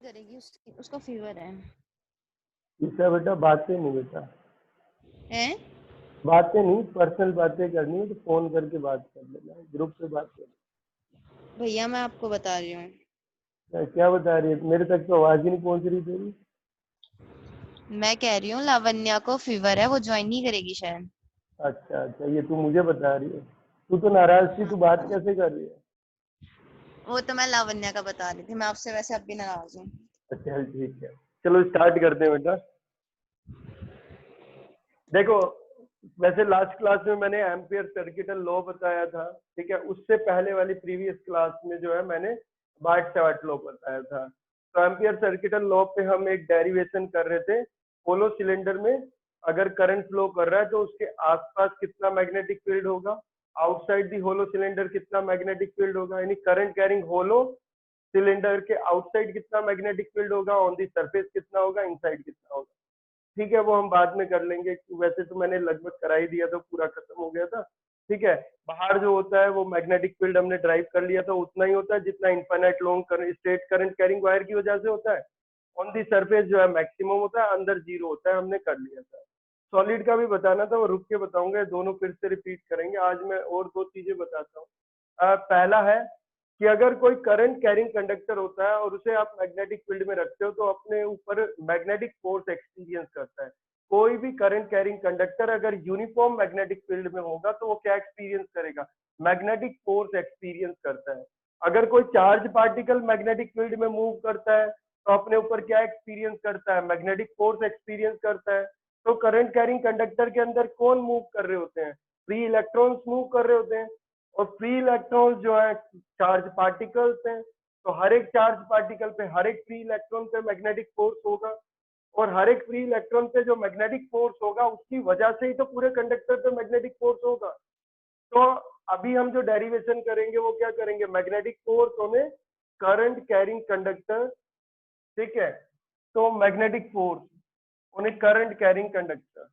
करेगी उसको फीवर है। इसका बेटा बातें नहीं बेटा, हैं? बातें नहीं, पर्सनल बातें करनी है तो फोन करके बात कर लेना, ग्रुप पे बात कर भैया मैं आपको बता रही हूँ। लेना। क्या बता रही है? मेरे तक तो आवाज ही नहीं पहुंच रही तेरी। मैं कह रही हूँ लावण्या को फीवर है, वो ज्वाइन नहीं करेगी शायद। अच्छा अच्छा, ये तू मुझे बता रही है। तू तो नाराज थी, हाँ, तू बात कैसे कर रही है? वो तो मैं लावण्या का बता रही थी, मैं आपसे वैसे अब भी नाराज हूँ। अच्छा चल ठीक है, चलो स्टार्ट करते हैं बेटा। देखो, वैसे लास्ट क्लास में मैंने एम्पियर सर्किटल लॉ बताया था, ठीक है। उससे पहले वाली प्रीवियस क्लास में जो है मैंने बार्ट सावर्ट लॉ बताया था। तो एम्पियर सर्किटल लॉ पे हम एक डेरिवेशन कर रहे थे। होलो सिलेंडर में अगर करंट फ्लो कर रहा है तो उसके आसपास कितना मैग्नेटिक फील्ड होगा, आउटसाइड दी होलो सिलेंडर कितना मैग्नेटिक फील्ड होगा, यानी करंट कैरिंग होलो सिलेंडर के आउटसाइड कितना मैग्नेटिक फील्ड होगा, ऑन दी सरफेस कितना होगा, इनसाइड कितना होगा। ठीक है, वो हम बाद में कर लेंगे, वैसे तो मैंने लगभग करा ही दिया था, पूरा खत्म हो गया था। ठीक है, बाहर जो होता है वो मैग्नेटिक फील्ड हमने ड्राइव कर लिया था, उतना ही होता है जितना infinite long straight current carrying wire की वजह से होता है। ऑन दी सरफेस जो है मैक्सिमम होता है, अंदर जीरो होता है, हमने कर लिया था। सॉलिड का भी बताना था, वो रुक के बताऊंगा, दोनों फिर से रिपीट करेंगे। आज मैं और दो चीजें बताता हूँ। पहला है कि अगर कोई करंट कैरिंग कंडक्टर होता है और उसे आप मैग्नेटिक फील्ड में रखते हो तो अपने ऊपर मैग्नेटिक फोर्स एक्सपीरियंस करता है। कोई भी करंट कैरिंग कंडक्टर अगर यूनिफॉर्म मैग्नेटिक फील्ड में होगा तो वो क्या एक्सपीरियंस करेगा? मैग्नेटिक फोर्स एक्सपीरियंस करता है। अगर कोई चार्ज पार्टिकल मैग्नेटिक फील्ड में मूव करता है तो अपने ऊपर क्या एक्सपीरियंस करता है? मैग्नेटिक फोर्स एक्सपीरियंस करता है। तो करंट कैरिंग कंडक्टर के अंदर कौन मूव कर रहे होते हैं? फ्री इलेक्ट्रॉन्स मूव कर रहे होते हैं। और फ्री इलेक्ट्रॉन्स जो है चार्ज पार्टिकल्स हैं, तो हर एक चार्ज पार्टिकल पे, हर एक फ्री इलेक्ट्रॉन पे मैग्नेटिक फोर्स होगा। और हर एक फ्री इलेक्ट्रॉन पे जो मैग्नेटिक फोर्स होगा उसकी वजह से ही तो पूरे कंडक्टर पे मैग्नेटिक फोर्स होगा। तो अभी हम जो डेरिवेशन करेंगे वो क्या करेंगे? Magnetic force on a current carrying conductor, ठीक है। तो magnetic force on a current carrying conductor,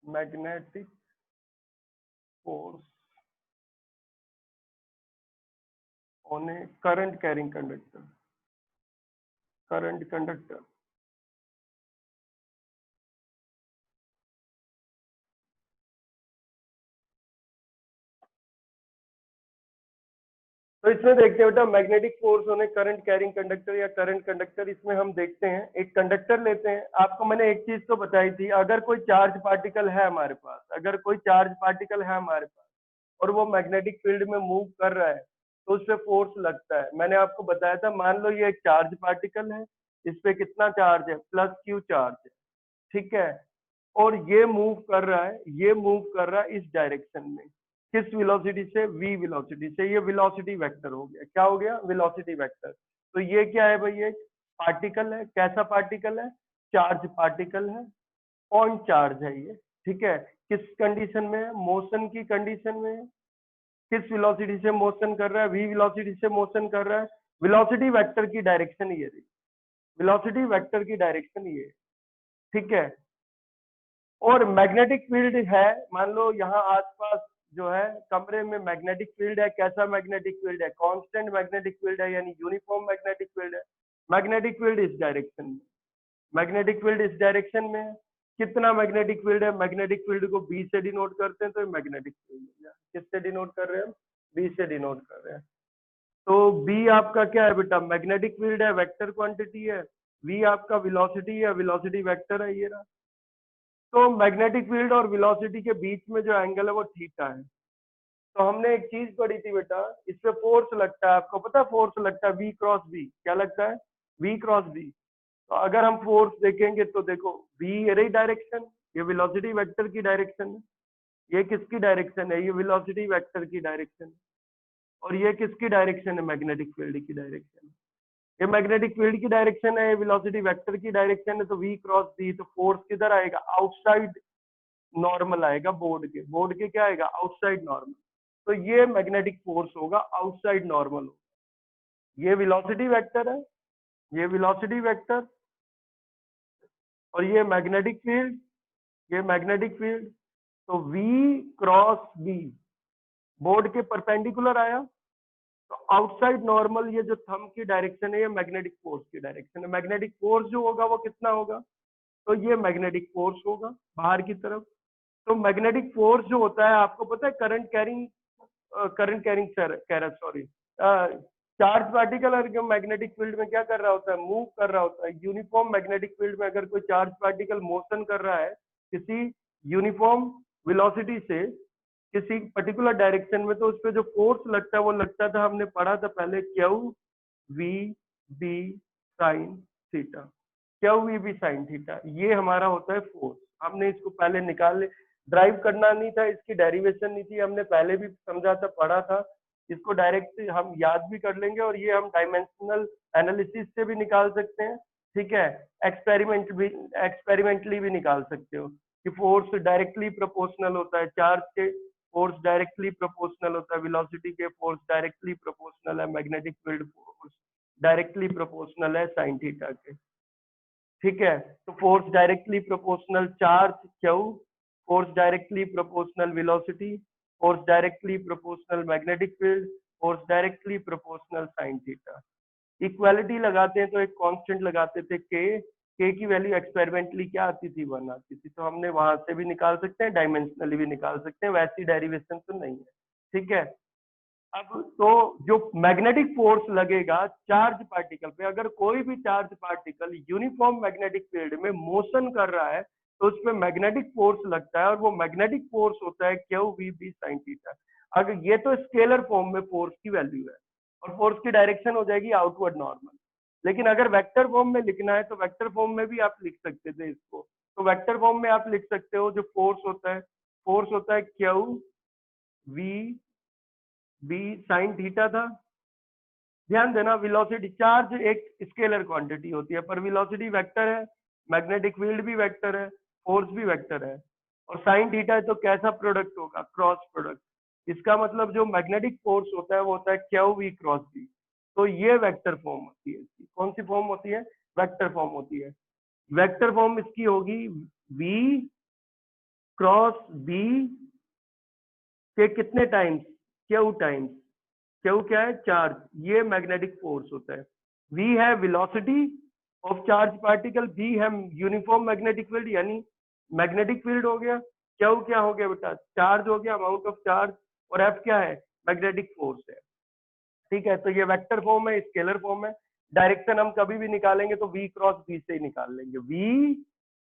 magnetic force on a current carrying conductor, current conductor. तो इसमें देखते हैं बेटा, magnetic force on a current carrying conductor या करंट कंडक्टर। इसमें हम देखते हैं, एक कंडक्टर लेते हैं। आपको मैंने एक चीज तो बताई थी, अगर कोई चार्ज पार्टिकल है हमारे पास, अगर कोई चार्ज पार्टिकल है हमारे पास और वो मैग्नेटिक फील्ड में मूव कर रहा है तो उस पर फोर्स लगता है। मैंने आपको बताया था, मान लो ये एक चार्ज पार्टिकल है, इस पे कितना चार्ज है? प्लस क्यू चार्ज है, ठीक है। और ये मूव कर रहा है, ये मूव कर रहा है इस डायरेक्शन में, किस वेलोसिटी से? v वेलोसिटी से। ये वेलोसिटी वेक्टर हो गया, क्या हो गया? Velocity vector. तो ये क्या है भाई? ये पार्टिकल है। कैसा पार्टिकल है? चार्ज पार्टिकल है, पॉइंट चार्ज है ये, ठीक है। किस कंडीशन में है? मोशन की कंडीशन में है। किस वेलोसिटी से मोशन कर रहा है? v वेलोसिटी से मोशन कर रहा है। वेलोसिटी वेक्टर की डायरेक्शन ये रही, वेलोसिटी वेक्टर की डायरेक्शन ये, ठीक है। और मैग्नेटिक फील्ड है, मान लो यहाँ आसपास जो है कमरे में मैग्नेटिक फील्ड है। कैसा मैग्नेटिक फील्ड है? कांस्टेंट मैग्नेटिक फील्ड है, यानी यूनिफॉर्म मैग्नेटिक फील्ड है। मैग्नेटिक फील्ड इस डायरेक्शन में, मैग्नेटिक फील्ड इस डायरेक्शन में है। कितना मैग्नेटिक फील्ड है? मैग्नेटिक फील्ड को बी से डिनोट करते हैं, तो मैग्नेटिक फील्ड हो गया। किससे डिनोट कर रहे हैं हम? बी से डिनोट कर रहे हैं। तो बी आपका क्या है बेटा? मैग्नेटिक फील्ड है, वेक्टर क्वांटिटी है। वी आपका वेलोसिटी है, वेलोसिटी वेक्टर है, ये रहा। तो मैग्नेटिक फील्ड और वेलोसिटी के बीच में जो एंगल है वो थीटा है। तो हमने एक चीज पढ़ी थी बेटा, इस पे फोर्स लगता है, आपको पता है फोर्स लगता है v क्रॉस v। क्या लगता है? v cross v। तो अगर हम फोर्स देखेंगे तो देखो, v ये रही डायरेक्शन, ये वेलोसिटी वेक्टर की डायरेक्शन है। ये किसकी डायरेक्शन है? ये वेलोसिटी वेक्टर की डायरेक्शन है। और ये किसकी डायरेक्शन है? मैग्नेटिक फील्ड की डायरेक्शन है। ये मैग्नेटिक फील्ड की डायरेक्शन है, ये वेलोसिटी वेक्टर की डायरेक्शन है। तो v क्रॉस v, तो फोर्स किधर आएगा? आउटसाइड नॉर्मल आएगा, बोर्ड के क्या आएगा? Outside normal. तो ये मैग्नेटिक फोर्स होगा, आउटसाइड नॉर्मल होगा। ये वेलोसिटी वेक्टर है, ये वेलोसिटी वेक्टर, और ये मैग्नेटिक फील्ड, ये मैग्नेटिक फील्ड। तो v क्रॉस b बोर्ड के परपेंडिकुलर आया, तो आउटसाइड नॉर्मल ये जो थंब की डायरेक्शन है ये मैग्नेटिक फोर्स की डायरेक्शन है। मैग्नेटिक फोर्स जो होगा वो कितना होगा, तो ये मैग्नेटिक फोर्स होगा बाहर की तरफ। तो मैग्नेटिक फोर्स जो होता है आपको पता है करंट कैरिंग कह रहा सॉरी चार्ज पार्टिकल अगर मैग्नेटिक फील्ड में क्या कर रहा होता है, मूव कर रहा होता है। यूनिफॉर्म मैग्नेटिक फील्ड में अगर कोई चार्ज पार्टिकल मोशन कर रहा है किसी यूनिफॉर्म वेलोसिटी से किसी पर्टिकुलर डायरेक्शन में, तो उस पर जो फोर्स लगता है वो लगता था, हमने पढ़ा था पहले, q v B sine theta. Q v B sine theta ये हमारा होता है फोर्स। हमने इसको पहले निकाल ड्राइव करना नहीं था, इसकी डेरिवेशन नहीं थी, हमने पहले भी समझा था, पढ़ा था। इसको डायरेक्ट हम याद भी कर लेंगे और ये हम डायमेंशनल एनालिसिस से भी निकाल सकते हैं, ठीक है। एक्सपेरिमेंटली भी निकाल सकते हो कि फोर्स डायरेक्टली प्रोपोर्शनल होता है चार्ज के, फोर्स डायरेक्टली प्रोपोर्शनल होता है वेलोसिटी के, फोर्स डायरेक्टली प्रोपोर्शनल है magnetic field force directly proportional है साइन थीटा के, ठीक है। तो force directly proportional charge Q, force directly proportional velocity, force directly proportional magnetic field, force directly proportional sine theta. Equality लगाते हैं तो एक कांस्टेंट लगाते थे के की वैल्यू एक्सपेरिमेंटली क्या आती थी, 1 आती थी, तो हमने वहां से भी निकाल सकते हैं, डायमेंशनली भी निकाल सकते हैं, वैसी डेरिवेशन तो नहीं है, ठीक है। अब तो जो मैग्नेटिक फोर्स लगेगा चार्ज पार्टिकल पे, अगर कोई भी charge particle uniform magnetic field में मोशन कर रहा है तो उस पर मैग्नेटिक फोर्स लगता है और वो मैग्नेटिक फोर्स होता है q v B sine theta. अगर ये तो स्केलर फॉर्म में फोर्स की वैल्यू है और फोर्स की डायरेक्शन हो जाएगी आउटवर्ड नॉर्मल। लेकिन अगर वेक्टर फॉर्म में लिखना है तो वेक्टर फॉर्म में भी आप लिख सकते थे इसको। तो वेक्टर फॉर्म में आप लिख सकते हो जो फोर्स होता है q v B sine theta था। ध्यान देना वेलोसिटी, चार्ज एक स्केलर क्वांटिटी होती है पर वेलोसिटी वेक्टर है, मैग्नेटिक फील्ड भी वेक्टर है, फोर्स भी वेक्टर है। और साइन थीटा है तो कैसा प्रोडक्ट होगा, क्रॉस प्रोडक्ट। इसका मतलब जो मैग्नेटिक फोर्स होता है वो होता है क्यू वी क्रॉस बी। तो ये वेक्टर फॉर्म होती है इसकी। कौन सी फॉर्म होती है, वेक्टर फॉर्म होती है। वेक्टर फॉर्म इसकी होगी वी क्रॉस बी के कितने टाइम्स, क्यू टाइम्स, क्यू क्या है, चार्ज, ये मैग्नेटिक फोर्स होता है। वी है velocity of charge particle, B है यूनिफॉर्म मैग्नेटिक फील्ड यानी मैग्नेटिक फील्ड हो गया, क्यू क्या हो गया बेटा, चार्ज हो गया, अमाउंट ऑफ चार्ज, और एफ क्या है, मैग्नेटिक फोर्स है, ठीक है। तो ये वेक्टर फॉर्म है, स्केलर फॉर्म है। डायरेक्शन हम कभी भी निकालेंगे तो वी क्रॉस बी से ही निकाल लेंगे, वी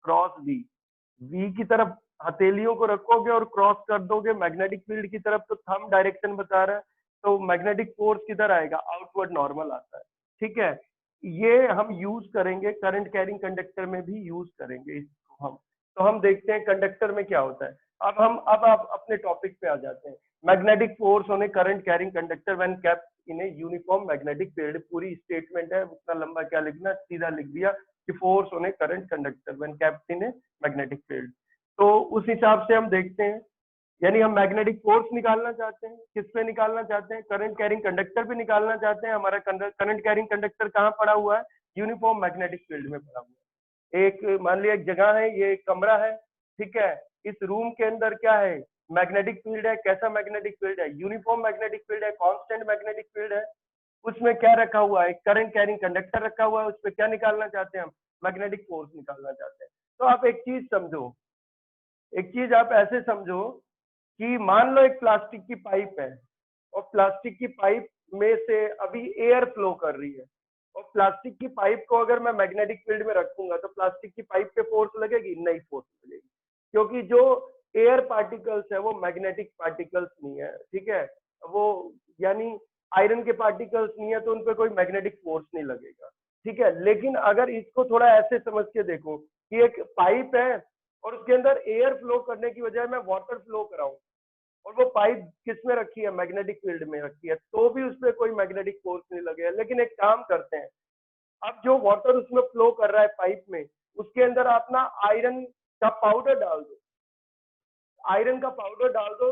क्रॉस बी। वी की तरफ हथेलियों को रखोगे और क्रॉस कर दोगे मैग्नेटिक फील्ड की तरफ, तो थंब डायरेक्शन बता रहा है, तो मैग्नेटिक फोर्स किधर आएगा, आउटवर्ड नॉर्मल आता है, ठीक है। ये हम यूज करेंगे करंट कैरिंग कंडक्टर में भी यूज करेंगे इसको हम। तो हम देखते हैं कंडक्टर में क्या होता है। अब आप अपने टॉपिक पे आ जाते हैं। Magnetic force on a current carrying conductor when kept in a uniform magnetic field. पूरी स्टेटमेंट है, उतना लंबा क्या लिखना, सीधा लिख दिया कि force on a current conductor when kept in a magnetic field. तो उस हिसाब से हम देखते हैं, यानी हम मैग्नेटिक फोर्स निकालना चाहते हैं, किस पे निकालना चाहते हैं, करंट कैरिंग कंडक्टर पे निकालना चाहते हैं। हमारा करंट कैरिंग कंडक्टर कहाँ पड़ा हुआ है, यूनिफॉर्म मैग्नेटिक फील्ड में पड़ा हुआ है। एक मान लिया एक जगह है, ये एक कमरा है, ठीक है। इस रूम के अंदर क्या है, मैग्नेटिक फील्ड है। कैसा मैग्नेटिक फील्ड है, यूनिफॉर्म मैग्नेटिक फील्ड है, कांस्टेंट मैग्नेटिक फील्ड है। उसमें क्या रखा हुआ है, करंट कैरिंग कंडक्टर रखा हुआ है, उस पर क्या निकालना चाहते हैं हम, मैग्नेटिक फोर्स निकालना चाहते हैं। तो आप एक चीज समझो, एक चीज आप ऐसे समझो कि मान लो एक प्लास्टिक की पाइप है और प्लास्टिक की पाइप में से अभी एयर फ्लो कर रही है, और प्लास्टिक की पाइप को अगर मैं मैग्नेटिक फील्ड में रखूंगा तो प्लास्टिक की पाइप पे फोर्स लगेगी, नहीं फोर्स लगेगी, क्योंकि जो एयर पार्टिकल्स है वो मैग्नेटिक पार्टिकल्स नहीं है, ठीक है। वो यानी आयरन के पार्टिकल्स नहीं है, तो उन पर कोई मैग्नेटिक फोर्स नहीं लगेगा, ठीक है। लेकिन अगर इसको थोड़ा ऐसे समझ के देखो कि एक पाइप है और उसके अंदर एयर फ्लो करने की बजाय मैं वाटर फ्लो कराऊं, और वो पाइप किस में रखी है, मैग्नेटिक फील्ड में रखी है, तो भी उसमें कोई मैग्नेटिक फोर्स नहीं लगेगा। लेकिन एक काम करते हैं, अब जो वाटर उसमें फ्लो कर रहा है पाइप में, उसके अंदर आप ना आयरन का पाउडर डाल दो, आयरन का पाउडर डाल दो।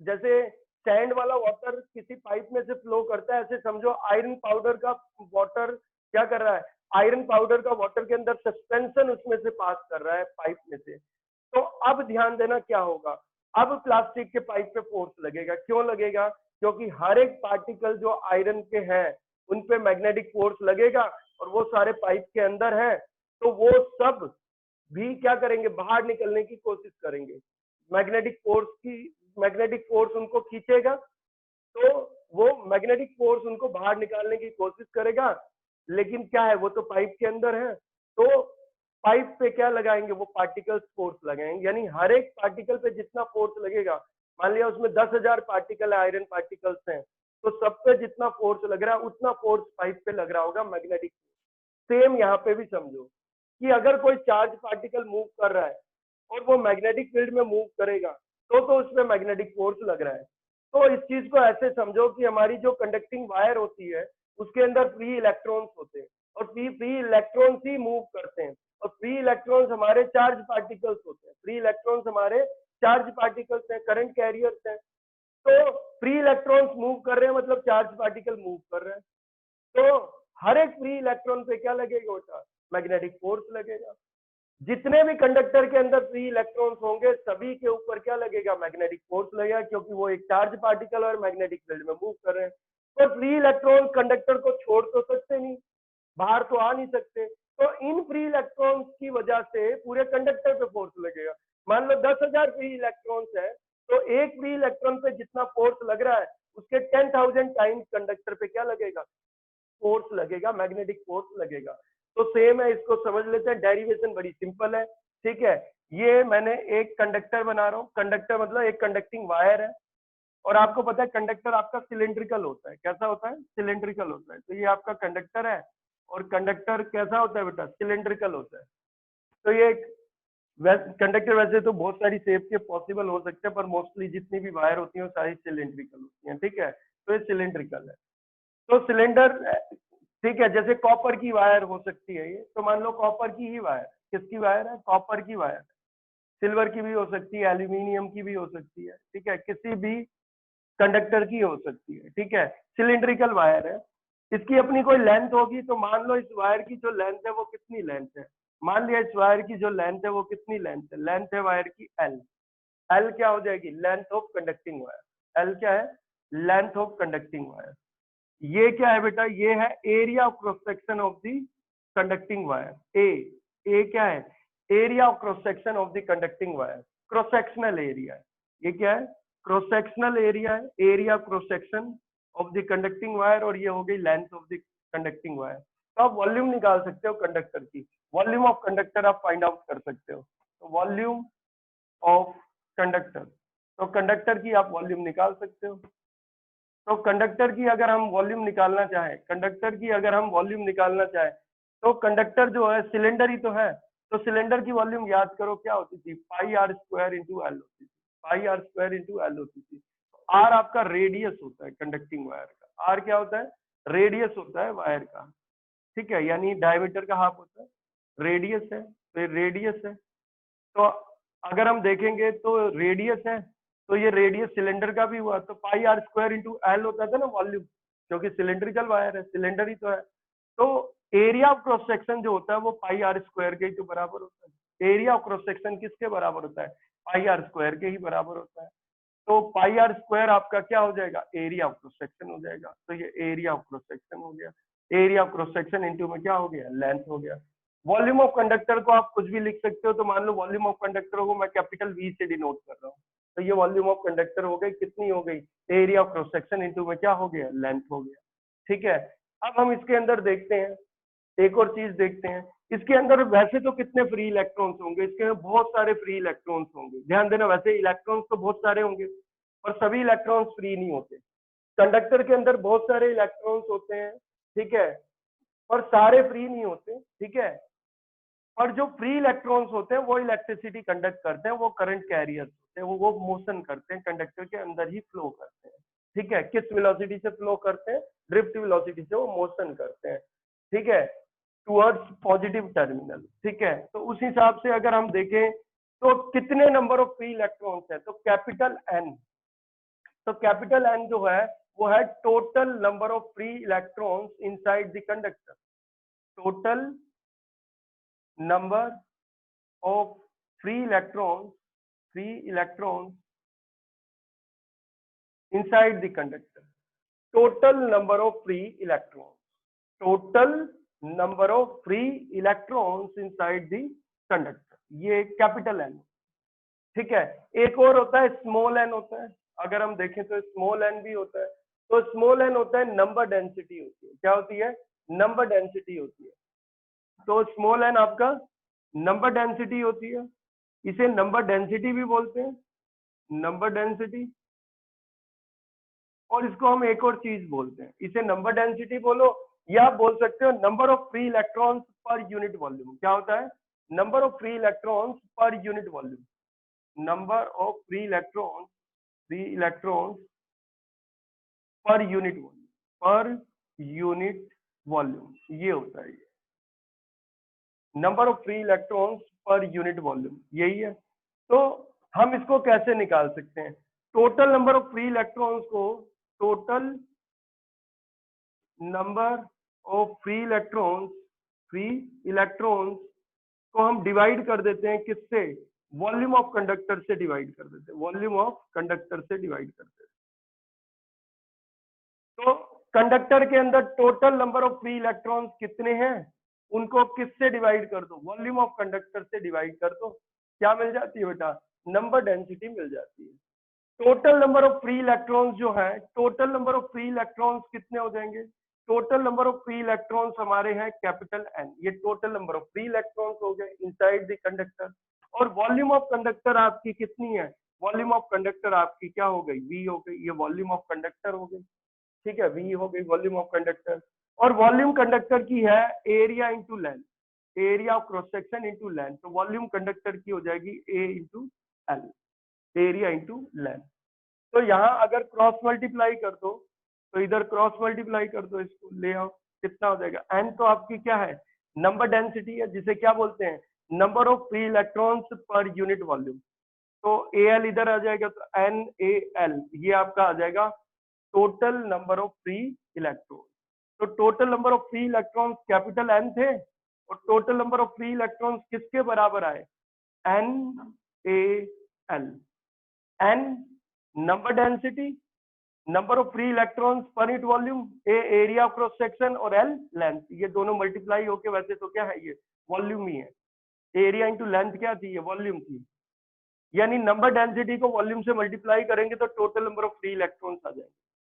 जैसे सैंड वाला वाटर किसी पाइप में से फ्लो करता है, ऐसे समझो आयरन पाउडर का वाटर क्या कर रहा है, आयरन पाउडर का वाटर के अंदर सस्पेंशन उसमें से पास कर रहा है पाइप में से। तो अब ध्यान देना क्या होगा, अब प्लास्टिक के पाइप पे फोर्स लगेगा। क्यों लगेगा, क्योंकि हर एक पार्टिकल जो आयरन के हैं उन पे मैग्नेटिक फोर्स लगेगा और वो सारे पाइप के अंदर है, तो वो सब भी क्या करेंगे, बाहर निकलने की कोशिश करेंगे। मैग्नेटिक फोर्स उनको खींचेगा, तो वो मैग्नेटिक फोर्स उनको बाहर निकालने की कोशिश करेगा। लेकिन क्या है, वो तो पाइप के अंदर है, तो पाइप पे क्या लगाएंगे, वो पार्टिकल्स फोर्स लगाएंगे। यानी हर एक पार्टिकल पे जितना फोर्स लगेगा, मान लिया उसमें 10,000 पार्टिकल आयरन पार्टिकल्स हैं, तो सब पे जितना फोर्स लग रहा है उतना फोर्स पाइप पे लग रहा होगा मैग्नेटिक। सेम यहाँ पे भी समझो कि अगर कोई चार्ज पार्टिकल मूव कर रहा है और वो मैग्नेटिक फील्ड में मूव करेगा, तो उसमें मैग्नेटिक फोर्स लग रहा है। तो इस चीज को ऐसे समझो कि हमारी जो कंडक्टिंग वायर होती है उसके अंदर फ्री इलेक्ट्रॉन्स होते हैं, और फ्री इलेक्ट्रॉन्स ही मूव करते हैं, और फ्री इलेक्ट्रॉन्स हमारे चार्ज पार्टिकल्स होते हैं। फ्री इलेक्ट्रॉन्स हमारे चार्ज पार्टिकल्स हैं, करंट कैरियर्स हैं। तो फ्री इलेक्ट्रॉन्स मूव कर रहे हैं मतलब चार्ज पार्टिकल मूव कर रहे हैं, तो हर एक फ्री इलेक्ट्रॉन पे क्या लगेगा बेटा, मैग्नेटिक फोर्स लगेगा। जितने भी कंडक्टर के अंदर फ्री इलेक्ट्रॉन्स होंगे सभी के ऊपर क्या लगेगा, मैग्नेटिक फोर्स लगेगा, क्योंकि वो एक चार्ज पार्टिकल और मैग्नेटिक फील्ड में मूव कर रहे हैं। तो फ्री इलेक्ट्रॉन कंडक्टर को छोड़ तो सकते नहीं, बाहर तो आ नहीं सकते, तो इन फ्री इलेक्ट्रॉन्स की वजह से पूरे कंडक्टर पे फोर्स लगेगा। मान लो 10,000 फ्री इलेक्ट्रॉन्स है, तो एक फ्री इलेक्ट्रॉन पे जितना फोर्स लग रहा है उसके 10,000 टाइम्स कंडक्टर पे क्या लगेगा, फोर्स लगेगा, मैग्नेटिक फोर्स लगेगा। तो सेम है, इसको समझ लेते हैं। डेरिवेशन बड़ी सिंपल है, ठीक है। ये मैंने एक कंडक्टर बना रहा हूँ, कंडक्टर मतलब एक कंडक्टिंग वायर है, और आपको पता है कंडक्टर आपका सिलेंड्रिकल होता है। कैसा होता है, सिलेंड्रिकल होता है। तो ये आपका कंडक्टर है, और कंडक्टर कैसा होता है बेटा, सिलेंड्रिकल होता है। तो ये कंडक्टर वैसे तो बहुत सारी शेप के पॉसिबल हो सकते हैं, पर मोस्टली जितनी भी वायर होती है वो सारी सिलेंड्रिकल होती है, ठीक है। तो ये सिलेंड्रिकल है। तो सिलेंडर, ठीक है, जैसे कॉपर की वायर हो सकती है ये, तो मान लो कॉपर की ही वायर, किसकी वायर है, कॉपर की वायर। सिल्वर की भी हो सकती है, एल्यूमिनियम की भी हो सकती है, ठीक है, किसी भी कंडक्टर की हो सकती है, ठीक है। सिलिंड्रिकल वायर है, इसकी अपनी कोई लेंथ होगी, तो मान लो इस वायर की जो लेंथ है वो कितनी लेंथ है, मान लिया इस वायर की जो लेंथ है वो कितनी लेंथ है, लेंथ है वायर की एल। एल क्या हो जाएगी, length of conducting wire. L क्या है, लेंथ ऑफ कंडक्टिंग वायर। ये क्या है बेटा, ये है area of cross section of the conducting wire. A क्या है, area of cross section of the conducting wire, cross sectional area है। ये क्या है, क्रॉस सेक्शनल एरिया है, area cross section of the conducting wire, और ये हो गई length of the conducting wire. तो आप वॉल्यूम निकाल सकते हो कंडक्टर की, वॉल्यूम ऑफ कंडक्टर आप फाइंड आउट कर सकते हो। तो वॉल्यूम ऑफ कंडक्टर, तो कंडक्टर की आप वॉल्यूम निकाल सकते हो। तो कंडक्टर की अगर हम वॉल्यूम निकालना चाहें, कंडक्टर की अगर हम वॉल्यूम निकालना चाहें, तो कंडक्टर जो है सिलेंडर ही तो है, तो सिलेंडर की वॉल्यूम याद करो क्या होती थी, पाई आर स्क्वायर इंटू एल होती थी, पाई आर स्क्वायर इंटू एल होती थी। आर आपका रेडियस होता है कंडक्टिंग वायर का, आर क्या होता है, रेडियस होता है वायर का, ठीक है, यानी डायमीटर का हाफ होता है, रेडियस है, तो ये रेडियस है। तो अगर हम देखेंगे तो रेडियस है, तो ये रेडियस सिलेंडर का भी हुआ, तो पाई आर स्क्वायर इंटू एल होता था ना वॉल्यूम, क्योंकि सिलेंड्रिकल वायर है, सिलेंडर ही तो है। तो एरिया ऑफ क्रॉस सेक्शन जो होता है वो पाई आर स्क्वायर के ही तो बराबर होता है। एरिया ऑफ क्रॉस सेक्शन किसके बराबर होता है, पाई आर स्क्वायर के ही बराबर होता है। तो पाई आर स्क्वायर आपका क्या हो जाएगा, एरिया ऑफ क्रॉस सेक्शन हो जाएगा। तो ये एरिया ऑफ क्रॉस सेक्शन हो गया, area of cross section into में क्या हो गया, लेंथ हो गया। वॉल्यूम ऑफ कंडक्टर को आप कुछ भी लिख सकते हो, तो मान लो वॉल्यूम ऑफ कंडक्टर को मैं कैपिटल वी से डिनोट कर रहा हूँ, तो ये वॉल्यूम ऑफ कंडक्टर हो गई, कितनी हो गई, area of cross section into में क्या हो गया, लेंथ हो गया, ठीक है। अब हम इसके अंदर देखते हैं, एक और चीज देखते हैं, इसके अंदर वैसे तो कितने फ्री इलेक्ट्रॉन्स होंगे, इसके अंदर बहुत सारे फ्री इलेक्ट्रॉन्स होंगे, ध्यान देना, वैसे इलेक्ट्रॉन्स तो बहुत सारे होंगे, पर सभी इलेक्ट्रॉन्स फ्री नहीं होते। कंडक्टर के अंदर बहुत सारे इलेक्ट्रॉन्स होते हैं, ठीक है, पर सारे फ्री नहीं होते, ठीक है। और जो फ्री इलेक्ट्रॉन्स होते हैं वो इलेक्ट्रिसिटी कंडक्ट करते हैं, वो करंट कैरियर्स होते हैं, वो मोशन करते हैं, कंडक्टर के अंदर ही फ्लो करते हैं, ठीक है। किस वेलोसिटी से फ्लो करते हैं, ड्रिफ्ट वेलोसिटी से वो मोशन करते हैं, ठीक है, टुवर्ड्स पॉजिटिव टर्मिनल, ठीक है। तो उस हिसाब से अगर हम देखें तो कितने नंबर ऑफ फ्री इलेक्ट्रॉन्स है, तो कैपिटल एन, तो कैपिटल एन जो है वो है total number of free electrons inside the conductor, total number of free electrons inside the conductor. Total number of free electrons. Total number of free electrons inside the conductor. ये capital N, ठीक है। एक और होता है small N होता है, अगर हम देखें तो स्मॉल एन भी होता है। तो स्मॉल एन होता है नंबर डेंसिटी होती है, क्या होती है, नंबर डेंसिटी होती है। तो स्मॉल एन आपका नंबर डेंसिटी होती है, इसे नंबर डेंसिटी भी बोलते हैं, नंबर डेंसिटी। और इसको हम एक और चीज बोलते हैं, इसे नंबर डेंसिटी बोलो या आप बोल सकते हो number of free electrons per unit volume. क्या होता है, number of free electrons per unit volume, number of free electrons per unit volume, per unit volume, ये होता है, ये number of free electrons per unit volume, यही है। तो हम इसको कैसे निकाल सकते हैं, total number of free electrons को, total number of free electrons को हम डिवाइड कर देते हैं किससे, वॉल्यूम ऑफ कंडक्टर से डिवाइड कर देते हैं, वॉल्यूम ऑफ कंडक्टर से डिवाइड करते हैं। तो कंडक्टर के अंदर total number of free electrons कितने हैं, उनको किससे डिवाइड कर दो, वॉल्यूम ऑफ कंडक्टर से डिवाइड कर दो, क्या मिल जाती है बेटा, नंबर डेंसिटी मिल जाती है। Total number of free electrons जो है, total number of free electrons कितने हो जाएंगे, total number of free electrons हमारे हैं कैपिटल एन, ये total number of free electrons हो गए इनसाइड द कंडक्टर। और वॉल्यूम ऑफ कंडक्टर आपकी कितनी है, वॉल्यूम ऑफ कंडक्टर आपकी क्या हो गई, वी हो गई, ये वॉल्यूम ऑफ कंडक्टर हो गई, ठीक है, वी हो गई वॉल्यूम ऑफ कंडक्टर। और वॉल्यूम कंडक्टर की है area into length, area of cross section into length, तो वॉल्यूम कंडक्टर की हो जाएगी A into L, area into length. तो यहाँ अगर क्रॉस मल्टीप्लाई कर दो, तो इधर क्रॉस मल्टीप्लाई कर दो, इसको ले आओ, कितना हो जाएगा, एन तो आपकी क्या है, नंबर डेंसिटी है, जिसे क्या बोलते हैं, number of free electrons per unit volume. तो ए एल इधर आ जाएगा, तो एन ए एल ये आपका आ जाएगा total number of free electron. तो total number of free electrons capital N थे, और total number of free electrons किसके बराबर आए, N A L, N number density, number of free electrons per unit volume, A area of cross section और L length, ये दोनों multiply होके वैसे तो क्या है, ये वॉल्यूम ही है, एरिया इंटू लेंथ क्या थी, ये वॉल्यूम थी। यानी नंबर डेंसिटी को वॉल्यूम से मल्टीप्लाई करेंगे तो total number of free electrons आ जाएंगे।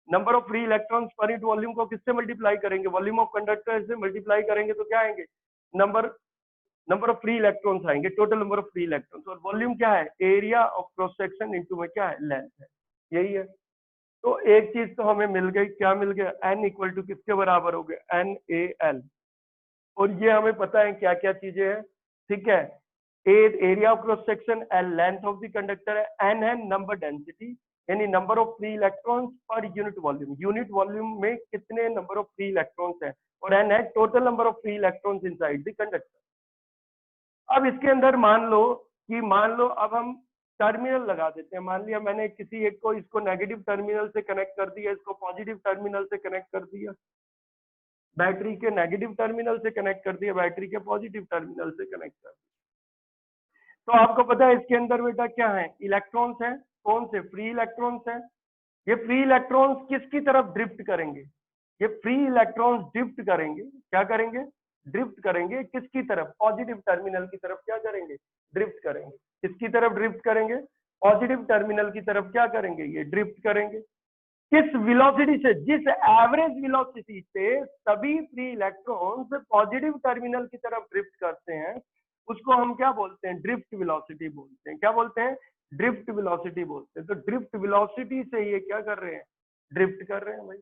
Number of free electrons per unit volume को किससे मल्टीप्लाई करेंगे, वॉल्यूम ऑफ कंडक्टर से मल्टीप्लाई करेंगे तो क्या आएंगे, नंबर ऑफ फ्री इलेक्ट्रॉन्स आएंगे, total number of free electrons. और वॉल्यूम क्या है, area of cross section into में क्या है, लेंथ है, यही है। तो एक चीज तो हमें मिल गई, क्या मिल गया, एन इक्वल टू किसके बराबर हो गया, एन ए एल। और ये हमें पता है क्या क्या चीजें हैं, ठीक है, area of cross section, L length of the conductor है, एन है नंबर डेंसिटी यानी number of free electrons per unit volume, unit volume में कितने नंबर ऑफ फ्री इलेक्ट्रॉन्स है, और एन है total number of free electrons inside the conductor. अब इसके अंदर मान लो अब हम टर्मिनल लगा देते हैं, मान लिया मैंने किसी एक को, इसको नेगेटिव टर्मिनल से कनेक्ट कर दिया, इसको पॉजिटिव टर्मिनल से कनेक्ट कर दिया, बैटरी के नेगेटिव टर्मिनल से कनेक्ट कर दिया, बैटरी के पॉजिटिव टर्मिनल से कनेक्ट कर दिया। तो आपको पता है इसके अंदर बेटा क्या है, इलेक्ट्रॉन्स है, कौन से, फ्री इलेक्ट्रॉन्स है। ये फ्री इलेक्ट्रॉन्स किसकी तरफ ड्रिफ्ट करेंगे, ये फ्री इलेक्ट्रॉन्स ड्रिफ्ट करेंगे, क्या करेंगे, ड्रिफ्ट करेंगे किसकी तरफ, पॉजिटिव टर्मिनल की तरफ क्या करेंगे, ड्रिफ्ट करेंगे। किसकी तरफ ड्रिफ्ट करेंगे, पॉजिटिव टर्मिनल की तरफ क्या करेंगे, ये ड्रिफ्ट करेंगे। किस वेलोसिटी से, जिस एवरेज वेलोसिटी से सभी फ्री इलेक्ट्रॉन्स पॉजिटिव टर्मिनल की तरफ ड्रिफ्ट करते हैं, उसको हम क्या बोलते हैं, ड्रिफ्ट वेलोसिटी बोलते हैं। क्या बोलते हैं, ड्रिफ्ट वेलोसिटी बोलते हैं। तो ड्रिफ्ट वेलोसिटी से ये क्या कर रहे हैं, ड्रिफ्ट कर रहे हैं भाई,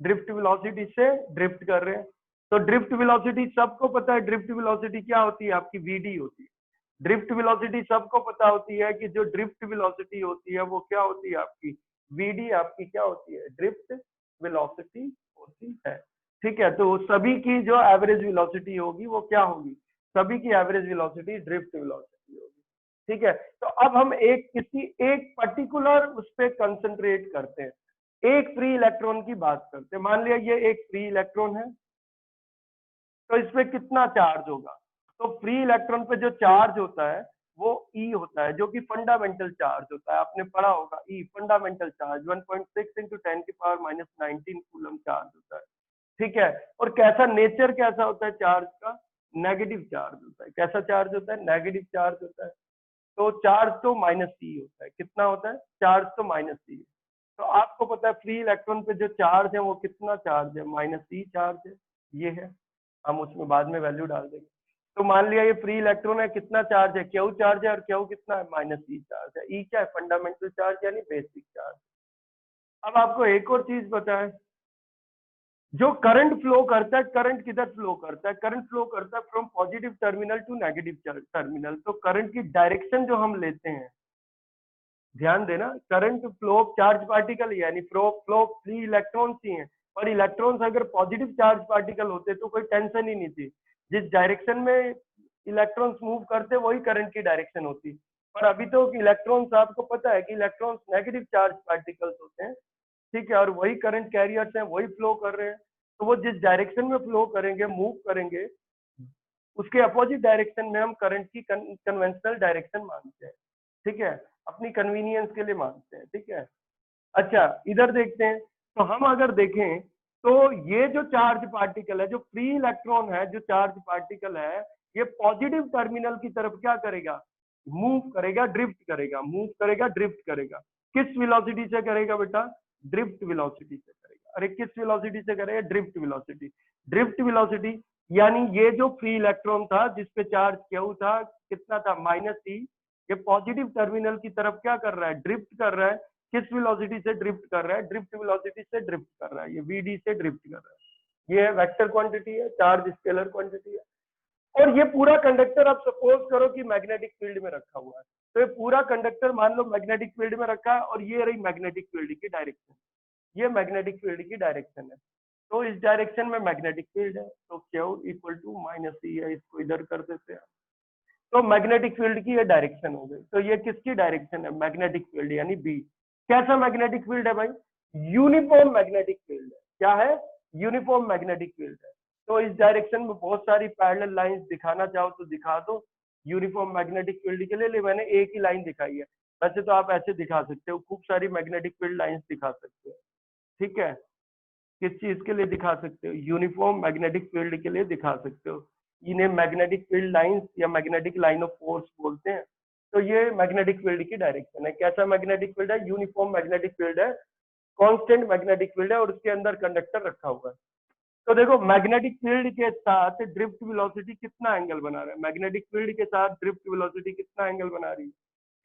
ड्रिफ्ट वेलोसिटी से ड्रिफ्ट कर रहे हैं। तो ड्रिफ्ट वेलोसिटी सबको पता है, ड्रिफ्ट वेलोसिटी क्या होती है आपकी, वीडी होती है। ड्रिफ्ट वेलोसिटी सबको पता होती है कि जो ड्रिफ्ट वेलोसिटी होती है वो क्या होती है आपकी, वीडी आपकी क्या होती है, ड्रिफ्ट वेलोसिटी होती है, ठीक है। तो सभी की जो एवरेज वेलोसिटी होगी वो क्या होगी, सभी की एवरेज वेलोसिटी ड्रिफ्ट वेलोसिटी होगी, ठीक है। तो अब हम किसी एक पर्टिकुलर उस पर कंसंट्रेट करते हैं, एक फ्री इलेक्ट्रॉन की बात करते हैं। मान लिया ये एक फ्री इलेक्ट्रॉन है, तो इस पे कितना चार्ज होगा, तो फ्री इलेक्ट्रॉन पे जो चार्ज होता है वो ई होता है, जो कि फंडामेंटल चार्ज होता है। आपने पढ़ा होगा e fundamental charge 1.6 into 10⁻⁻19 coulomb charge होता है। ठीक है, और कैसा नेचर कैसा होता है चार्ज का? नेगेटिव चार्ज होता है। कैसा चार्ज होता है? नेगेटिव चार्ज होता है। तो चार्ज तो माइनस सी होता है। कितना होता है? चार्ज तो माइनस सी है। तो आपको पता है फ्री इलेक्ट्रॉन पे जो चार्ज है वो कितना चार्ज है? माइनस सी चार्ज है। ये है, हम उसमें बाद में वैल्यू डाल देंगे। तो मान लिया ये फ्री इलेक्ट्रॉन है, कितना चार्ज है? क्यू चार्ज है, और क्यू कितना है? माइनस सी चार्ज है। ई क्या है? फंडामेंटल चार्ज यानी बेसिक चार्ज। अब आपको एक और चीज पता है, जो करंट फ्लो करता है, करंट किधर फ्लो करता है? करंट फ्लो करता है from positive terminal to negative terminal. तो करंट की डायरेक्शन जो हम लेते हैं, ध्यान देना, current flow of charge particle यानी फ्लो ऑफ फ्री इलेक्ट्रॉन्स ही है। और इलेक्ट्रॉन्स अगर पॉजिटिव चार्ज पार्टिकल होते तो कोई टेंशन ही नहीं थी। जिस डायरेक्शन में इलेक्ट्रॉन्स मूव करते वही करंट की डायरेक्शन होती। पर अभी तो इलेक्ट्रॉन्स, आपको पता है कि इलेक्ट्रॉन्स नेगेटिव चार्ज पार्टिकल्स होते हैं। ठीक है, और वही करंट कैरियर्स हैं, वही फ्लो कर रहे हैं। तो वो जिस डायरेक्शन में फ्लो करेंगे, मूव करेंगे, उसके अपोजिट डायरेक्शन में हम करंट की कन्वेंशनल डायरेक्शन मानते हैं। ठीक है, अपनी कन्वीनियंस के लिए मानते हैं। ठीक है, अच्छा इधर देखते हैं। तो हम अगर देखें तो ये जो चार्ज पार्टिकल है, जो फ्री इलेक्ट्रॉन है, जो चार्ज पार्टिकल है, ये पॉजिटिव टर्मिनल की तरफ क्या करेगा? मूव करेगा, ड्रिफ्ट करेगा। मूव करेगा, ड्रिफ्ट करेगा। किस वेलोसिटी से करेगा बेटा? ड्रिफ्ट वेलोसिटी से करेगा। अरे किस वेलोसिटी से करेगा? Drift velocity. ड्रिफ्ट वेलोसिटी यानी ये जो फ्री इलेक्ट्रॉन था जिसपे चार्ज क्यू था, कितना था? माइनस सी। ये पॉजिटिव टर्मिनल की तरफ क्या कर रहा है? ड्रिफ्ट कर रहा है। किस वेलोसिटी से ड्रिफ्ट कर रहा है? ड्रिफ्ट वेलोसिटी से ड्रिफ्ट कर रहा है। ये वीडी से ड्रिफ्ट कर रहा है। ये वेक्टर क्वांटिटी है, चार्ज स्केलर क्वांटिटी है। और ये पूरा कंडक्टर आप सपोज करो कि मैग्नेटिक फील्ड में रखा हुआ है। तो ये पूरा कंडक्टर मान लो मैग्नेटिक फील्ड में रखा है, और ये रही मैग्नेटिक फील्ड की डायरेक्शन। ये मैग्नेटिक फील्ड की डायरेक्शन है। तो इस डायरेक्शन में मैग्नेटिक फील्ड है, तो क्यू इक्वल टू माइनस सी है। इसको इधर कर देते हैं। तो मैग्नेटिक फील्ड की ये डायरेक्शन हो गई। तो ये किसकी डायरेक्शन है? मैग्नेटिक फील्ड यानी बी। कैसा मैग्नेटिक फील्ड है भाई? यूनिफॉर्म मैग्नेटिक फील्ड है। क्या है? यूनिफॉर्म मैग्नेटिक फील्ड है। तो इस डायरेक्शन में बहुत सारी पैरेलल लाइंस दिखाना चाहो तो दिखा दो। यूनिफॉर्म मैग्नेटिक फील्ड के लिए मैंने एक ही लाइन दिखाई है। वैसे तो आप ऐसे दिखा सकते हो, खूब सारी मैग्नेटिक फील्ड लाइंस दिखा सकते हो। ठीक है, किस चीज के लिए दिखा सकते हो? यूनिफॉर्म मैग्नेटिक फील्ड के लिए दिखा सकते हो। इन्हें मैग्नेटिक फील्ड लाइंस या मैग्नेटिक लाइन ऑफ फोर्स बोलते हैं। तो ये मैग्नेटिक फील्ड की डायरेक्शन है। कैसा मैग्नेटिक फील्ड है? यूनिफॉर्म मैग्नेटिक फील्ड है, कांस्टेंट मैग्नेटिक फील्ड है, और उसके अंदर कंडक्टर रखा हुआ है। तो देखो मैग्नेटिक फील्ड के साथ ड्रिफ्ट वेलोसिटी कितना एंगल बना रहा है? मैग्नेटिक फील्ड के साथ ड्रिफ्ट वेलोसिटी कितना एंगल बना रही है?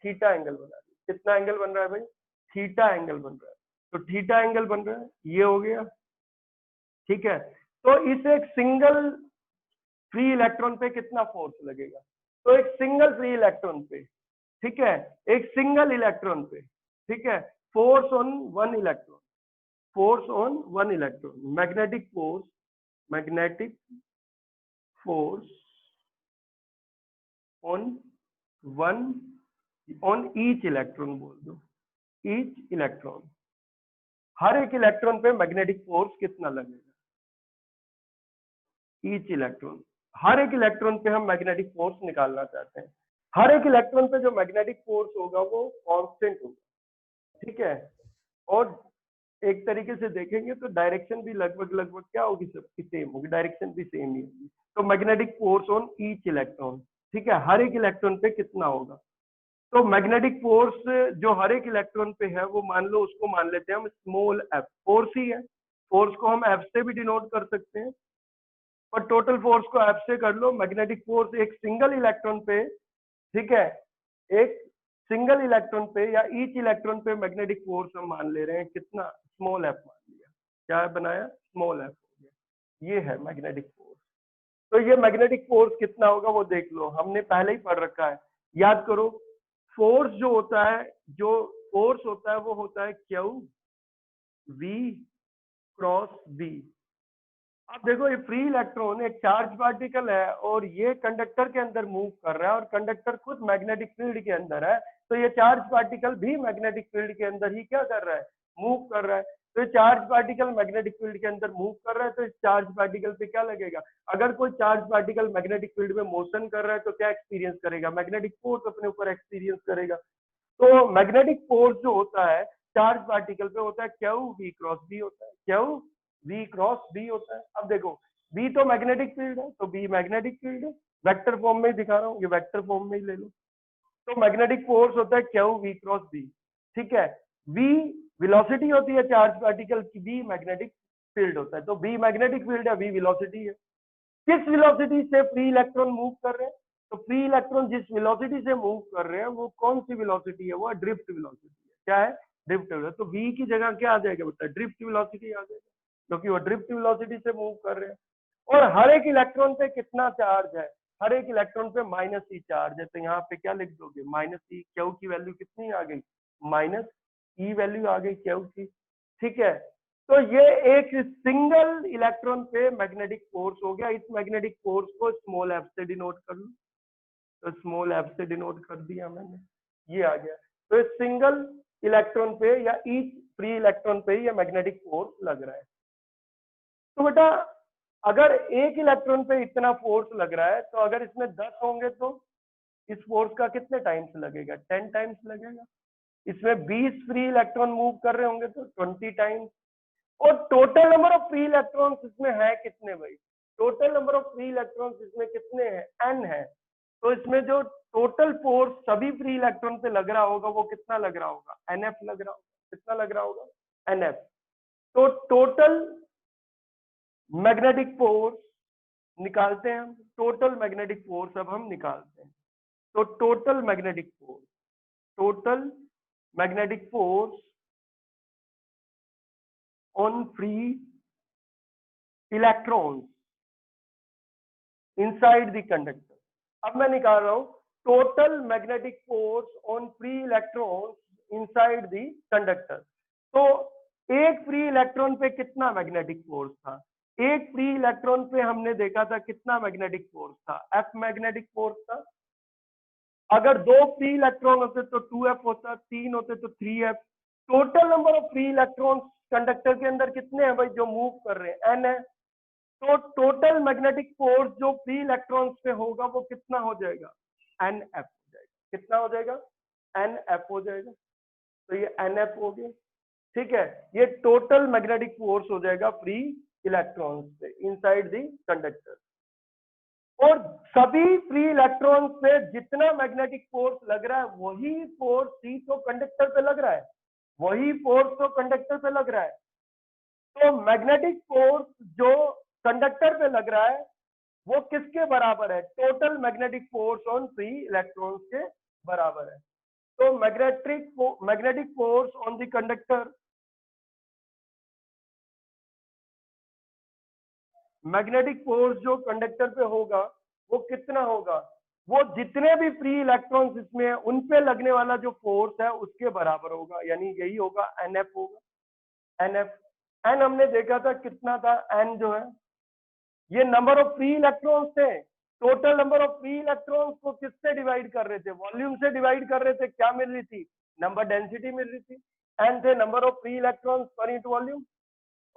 थीटा एंगल बना रही है। कितना एंगल बन रहा है भाई? थीटा एंगल बन रहा है। तो थीटा एंगल बन रहा है, ये हो गया। ठीक है, तो इस एक सिंगल फ्री इलेक्ट्रॉन पे कितना फोर्स लगेगा? तो एक सिंगल फ्री इलेक्ट्रॉन पे, ठीक है, एक सिंगल इलेक्ट्रॉन पे, ठीक है, force on one electron, force on one electron, magnetic force on one, on each electron बोल दो, ईच इलेक्ट्रॉन, हर एक इलेक्ट्रॉन पे मैग्नेटिक फोर्स कितना लगेगा? ईच इलेक्ट्रॉन, हर एक इलेक्ट्रॉन पे हम मैग्नेटिक फोर्स निकालना चाहते हैं। हर एक इलेक्ट्रॉन पे जो मैग्नेटिक फोर्स होगा वो कांस्टेंट होगा। ठीक है, और एक तरीके से देखेंगे तो डायरेक्शन भी लगभग लगभग क्या होगी? सबकी सेम होगी, डायरेक्शन भी सेम ही होगी। तो magnetic force on each electron, ठीक है, हर एक इलेक्ट्रॉन पे कितना होगा? तो मैग्नेटिक फोर्स जो हर एक इलेक्ट्रॉन पे है वो मान लो, उसको मान लेते हैं हम स्मॉल एफ, फोर्स ही है। फोर्स को हम एफ से भी डिनोट कर सकते हैं, और टोटल फोर्स को एफ से कर लो। मैग्नेटिक फोर्स एक सिंगल इलेक्ट्रॉन पे, ठीक है, एक सिंगल इलेक्ट्रॉन पे या ईच इलेक्ट्रॉन पे मैग्नेटिक फोर्स हम मान ले रहे हैं कितना? स्मॉल एफ मान लिया। क्या बनाया? स्मॉल एफ हो गया। ये है मैग्नेटिक फोर्स। तो ये मैग्नेटिक फोर्स कितना होगा वो देख लो, हमने पहले ही पढ़ रखा है, याद करो। फोर्स जो होता है, जो फोर्स होता है वो होता है क्यू वी क्रॉस वी। अब देखो ये फ्री इलेक्ट्रॉन एक चार्ज पार्टिकल है, और ये कंडक्टर के अंदर मूव कर रहा है, और कंडक्टर खुद मैग्नेटिक फील्ड के अंदर है। तो ये चार्ज पार्टिकल भी मैग्नेटिक फील्ड के अंदर ही क्या कर रहा है? मूव कर रहा है। तो ये चार्ज पार्टिकल मैग्नेटिक फील्ड के अंदर मूव कर रहा है, तो इस चार्ज पार्टिकल पे क्या लगेगा? अगर कोई चार्ज पार्टिकल मैग्नेटिक फील्ड में मोशन कर रहा है तो क्या एक्सपीरियंस करेगा? मैग्नेटिक फोर्स अपने ऊपर एक्सपीरियंस करेगा। तो मैग्नेटिक फोर्स जो होता है चार्ज पार्टिकल पे होता है क्यू वी क्रॉस बी होता है, क्यू वी क्रॉस बी होता है। अब देखो बी तो मैग्नेटिक फील्ड है, तो बी मैग्नेटिक फील्ड है, वेक्टर फॉर्म में ही दिखा रहा हूँ, ये वेक्टर फॉर्म में ही ले लो। तो मैग्नेटिक फोर्स होता है क्यू वी क्रॉस बी, ठीक है। वी वेलोसिटी होती है चार्ज पार्टिकल की, बी मैग्नेटिक फील्ड होता है। तो बी मैग्नेटिक फील्ड है, वी वेलोसिटी है। किस वेलोसिटी से फ्री इलेक्ट्रॉन मूव कर रहे हैं? तो फ्री इलेक्ट्रॉन जिस वेलोसिटी से मूव कर रहे हैं वो कौन सी वेलोसिटी है? वो ड्रिफ्ट वेलोसिटी है। क्या है? Drift velocity. तो v की जगह क्या आ जाएगा बेटा? ड्रिफ्ट वेलोसिटी आ जाएगा, क्योंकि वो ड्रिफ्ट वेलोसिटी से मूव कर रहे हैं। और हर एक इलेक्ट्रॉन पे कितना चार्ज है? हर एक इलेक्ट्रॉन पे माइनस ई चार्ज है। तो यहाँ पे क्या लिख दोगे? माइनस ई। क्यू की वैल्यू कितनी आ गई? माइनस ई वैल्यू आ गई क्यू की, ठीक है। तो ये एक सिंगल इलेक्ट्रॉन पे मैग्नेटिक फोर्स हो गया। इस मैग्नेटिक फोर्स को स्मॉल एफ से डिनोट कर लो, तो स्मॉल एफ से डिनोट कर दिया मैंने, ये आ गया। तो इस सिंगल इलेक्ट्रॉन पे या ईच फ्री इलेक्ट्रॉन पे ये मैग्नेटिक फोर्स लग रहा है। तो बेटा अगर एक इलेक्ट्रॉन पे इतना फोर्स लग रहा है, तो अगर इसमें 10 होंगे तो इस फोर्स का कितने टाइम्स लगेगा? 10 टाइम्स लगेगा। इसमें 20 फ्री इलेक्ट्रॉन मूव कर रहे होंगे तो 20 टाइम्स। और total number of free electrons इसमें है कितने भाई? Total number of free electrons इसमें कितने हैं? n है। तो इसमें जो टोटल फोर्स सभी फ्री इलेक्ट्रॉन पे लग रहा होगा वो कितना लग रहा होगा? nf लग रहा होगा। कितना लग रहा होगा? nf। तो टोटल मैग्नेटिक फोर्स निकालते हैं हम। टोटल मैग्नेटिक फोर्स अब हम निकालते हैं। तो total magnetic force on free electrons inside the conductor. अब मैं निकाल रहा हूं total magnetic force on free electrons inside the conductor. तो एक फ्री इलेक्ट्रॉन पे कितना मैग्नेटिक फोर्स था? एक फ्री इलेक्ट्रॉन पे हमने देखा था कितना मैग्नेटिक फोर्स था? एफ मैग्नेटिक फोर्स था। अगर 2 फ्री इलेक्ट्रॉन होते तो 2f होता, 3 होते तो 3f। Total number of free electron conductor के अंदर कितने हैं भाई जो मूव कर रहे हैं? n है। तो टोटल मैग्नेटिक फोर्स जो फ्री इलेक्ट्रॉन्स पे होगा वो कितना हो जाएगा? nf हो जाएगा। कितना हो जाएगा? nf हो जाएगा। तो ये nf हो गया, ठीक है। ये टोटल मैग्नेटिक फोर्स हो जाएगा फ्री इलेक्ट्रॉन्स पे इनसाइड द कंडक्टर। और सभी फ्री इलेक्ट्रॉन्स पे जितना मैग्नेटिक फोर्स लग रहा है वही फोर्स ही तो कंडक्टर पे लग रहा है, वही फोर्स तो कंडक्टर पे लग रहा है। तो मैग्नेटिक फोर्स जो कंडक्टर पे लग रहा है वो किसके बराबर है? Total magnetic force on free electrons के बराबर है। तो magnetic force on the conductor, magnetic force जो कंडक्टर पे होगा वो कितना होगा? वो जितने भी फ्री इलेक्ट्रॉन्स इसमें है उन पे लगने वाला जो फोर्स है उसके बराबर होगा, यानी यही होगा nf होगा। nf n हमने देखा था कितना था? n जो है ये नंबर ऑफ फ्री इलेक्ट्रॉन्स थे। Total number of free electrons को किससे डिवाइड कर रहे थे? वॉल्यूम से डिवाइड कर रहे थे। क्या मिल रही थी? नंबर डेंसिटी मिल रही थी। n थे number of free electrons per unit volume.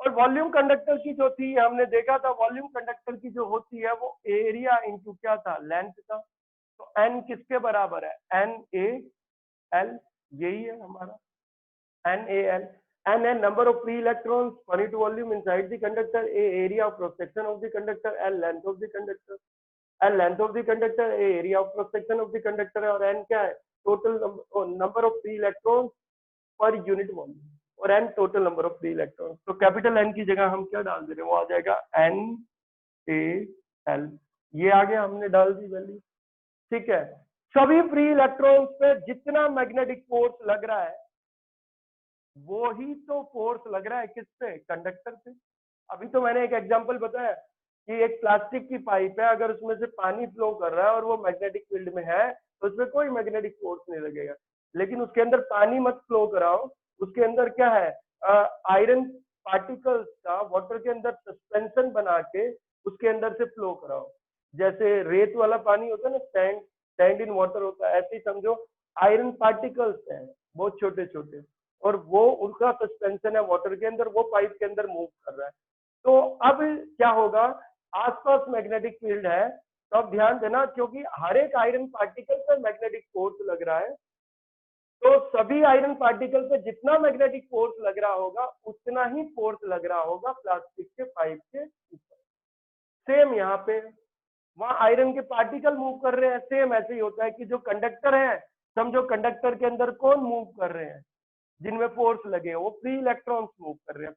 और वॉल्यूम कंडक्टर की जो थी हमने देखा था, वॉल्यूम कंडक्टर की जो होती है वो एरिया इंटू क्या था? लेंथ था। तो n किसके बराबर है? NaL, यही है हमारा NaL। n है number of free electrons per unit volume inside the conductor, A area of cross section of the conductor, L length of the conductor, L length of the conductor, A area of cross section of the conductor है। और n क्या है? Total number of free electrons per unit volume. और n total number of free electron. तो capital N की जगह हम क्या डाल दे रहे हैं? वो आ जाएगा NaL। ये आगे हमने डाल दी वैल्यू, ठीक है। सभी फ्री इलेक्ट्रॉन्स पे जितना मैग्नेटिक फोर्स लग रहा है वो ही तो फोर्स लग रहा है किस पे? कंडक्टर पे। अभी तो मैंने एक एग्जांपल बताया कि एक प्लास्टिक की पाइप है, अगर उसमें से पानी फ्लो कर रहा है और वो मैग्नेटिक फील्ड में है तो उसमें कोई मैग्नेटिक फोर्स नहीं लगेगा। लेकिन उसके अंदर पानी मत फ्लो कराओ, उसके अंदर क्या है? आयरन पार्टिकल्स का वाटर के अंदर सस्पेंशन बना के उसके अंदर से फ्लो कराओ। जैसे रेत वाला पानी होता है ना, सैंड इन वाटर होता है, ऐसे ही समझो आयरन पार्टिकल्स हैं बहुत छोटे छोटे, और वो उनका सस्पेंशन है वाटर के अंदर, वो पाइप के अंदर मूव कर रहा है। तो अब क्या होगा, आसपास मैग्नेटिक फील्ड है, तो अब ध्यान देना, क्योंकि हर एक आयरन पार्टिकल पर मैग्नेटिक फोर्स लग रहा है, तो सभी आयरन पार्टिकल पे जितना मैग्नेटिक फोर्स लग रहा होगा उतना ही फोर्स लग रहा होगा प्लास्टिक के पाइप के ऊपर। सेम यहाँ पे वहां आयरन के पार्टिकल मूव कर रहे हैं, सेम ऐसे ही होता है कि जो कंडक्टर है, समझो कंडक्टर के अंदर कौन मूव कर रहे हैं, जिनमें फोर्स लगे, वो फ्री इलेक्ट्रॉन्स मूव कर रहे हैं।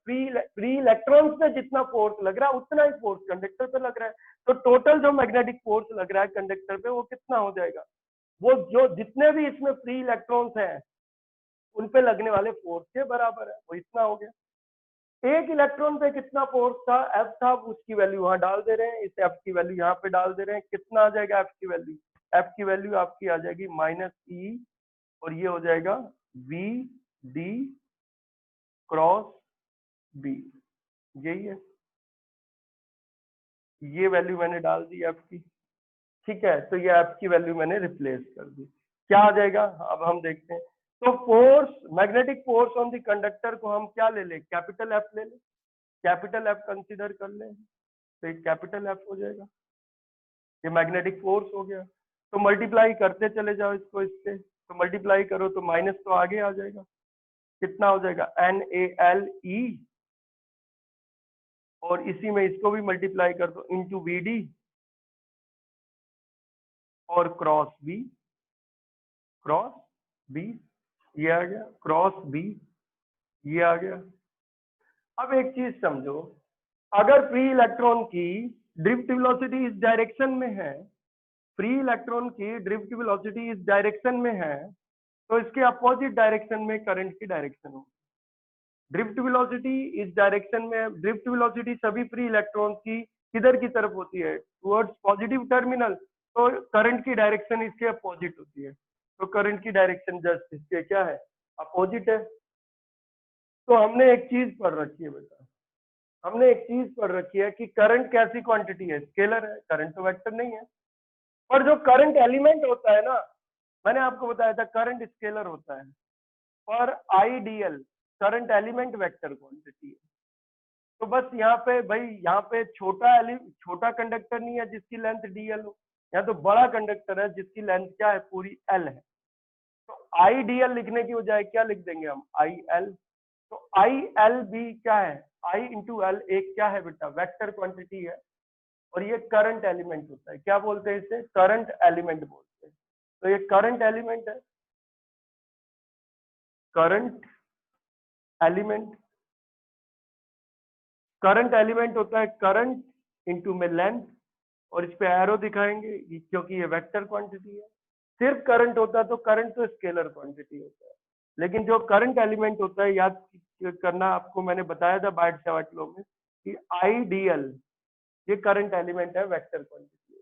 फ्री इलेक्ट्रॉन्स पे जितना फोर्स लग रहा है उतना ही फोर्स कंडक्टर पे लग रहा है। तो टोटल जो मैग्नेटिक फोर्स लग रहा है कंडक्टर पे वो कितना हो जाएगा, वो जो जितने भी इसमें फ्री इलेक्ट्रॉन्स हैं उन पे लगने वाले फोर्स के बराबर है, वो इतना हो गया। एक इलेक्ट्रॉन पे कितना फोर्स था, एफ था, उसकी वैल्यू वहां डाल दे रहे हैं, इस एफ की वैल्यू यहाँ पे डाल दे रहे हैं, कितना आ जाएगा एफ की वैल्यू, एफ की वैल्यू आपकी आ जाएगी -E, और ये हो जाएगा वी डी क्रॉस बी, यही है, ये वैल्यू मैंने डाल दी एफ की, ठीक है। तो ये एफ की वैल्यू मैंने रिप्लेस कर दी, क्या आ जाएगा अब हम देखते हैं। तो force, magnetic force on the conductor को हम क्या ले ले, कैपिटल एफ ले ले, कैपिटल एफ कंसीडर कर ले, तो एक कैपिटल एफ हो जाएगा, ये मैग्नेटिक फोर्स हो गया। तो मल्टीप्लाई करते चले जाओ इसको इससे, तो मल्टीप्लाई करो तो माइनस तो आगे आ जाएगा, कितना हो जाएगा NaLe, और इसी में इसको भी मल्टीप्लाई कर दो इंटू Vd और क्रॉस बी, क्रॉस बी, ये आ गया, क्रॉस बी, ये आ गया। अब एक चीज समझो, अगर फ्री इलेक्ट्रॉन की ड्रिफ्ट वेलोसिटी इस डायरेक्शन में है, फ्री इलेक्ट्रॉन की ड्रिफ्ट वेलोसिटी इस डायरेक्शन में है, तो इसके अपोजिट डायरेक्शन में करंट की डायरेक्शन होगी। ड्रिफ्ट वेलोसिटी इस डायरेक्शन में, ड्रिफ्ट वेलोसिटी सभी फ्री इलेक्ट्रॉन की किधर की तरफ होती है, टुवर्ड्स पॉजिटिव टर्मिनल, तो करंट की डायरेक्शन इसके अपोजिट होती है, तो करंट की डायरेक्शन जस्ट इसके क्या है, अपोजिट है। तो हमने एक चीज पढ़ रखी है बेटा, हमने एक चीज पढ़ रखी है कि करंट कैसी क्वांटिटी है, स्केलर है, करंट तो वेक्टर नहीं है। पर जो करंट एलिमेंट होता है ना, मैंने आपको बताया था करंट स्केलर होता है, पर IDL current element vector quantity है। तो बस यहाँ पे भाई, यहाँ पे छोटा कंडक्टर नहीं है जिसकी लेंथ डीएल हो, यहाँ तो बड़ा कंडक्टर है जिसकी लेंथ क्या है, पूरी एल है। तो आईडीएल लिखने की बजाय क्या लिख देंगे हम, आई एल। तो आई एल भी क्या है, आई इंटू एल एक क्या है बेटा, वेक्टर क्वांटिटी है, और ये करंट एलिमेंट होता है, क्या बोलते हैं इसे, करंट एलिमेंट बोलते हैं। तो ये करंट एलिमेंट है, करंट एलिमेंट, करंट एलिमेंट होता है करंट इंटू में लेंथ, और इस पे एरो दिखाएंगे क्योंकि ये वेक्टर क्वांटिटी है। सिर्फ करंट होता तो करंट तो स्केलर क्वांटिटी होता है, लेकिन जो करंट एलिमेंट होता है, याद करना, आपको मैंने बताया था बार्ट-सावर्त लॉ में कि आईडीएल ये करंट एलिमेंट है, वेक्टर क्वांटिटी।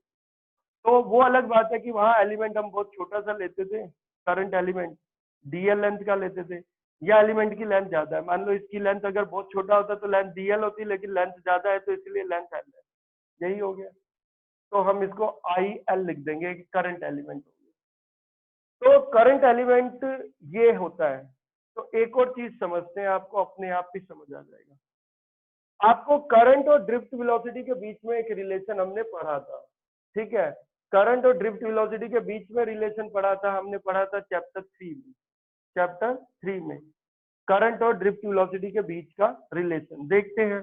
तो वो अलग बात है कि वहां एलिमेंट हम बहुत छोटा सा लेते थे, करंट एलिमेंट डीएल लेंथ का लेते थे, या एलिमेंट की लेंथ ज्यादा है, मान लो इसकी लेंथ अगर बहुत छोटा होता तो लेंथ डीएल होती, लेकिन लेंथ ज्यादा है तो इसलिए लेंथ एल है, यही हो गया। तो हम इसको आई एल लिख देंगे कि करंट एलिमेंट हो गया। तो करंट एलिमेंट ये होता है। तो एक और चीज समझते हैं, आपको अपने आप ही समझ आ जाएगा। आपको करंट और ड्रिफ्ट वेलोसिटी के बीच में एक रिलेशन हमने पढ़ा था, ठीक है, करंट और ड्रिफ्ट वेलोसिटी के बीच में रिलेशन पढ़ा था, हमने पढ़ा था चैप्टर 3 में, चैप्टर 3 में करंट और ड्रिफ्ट वेलोसिटी के बीच का रिलेशन देखते हैं।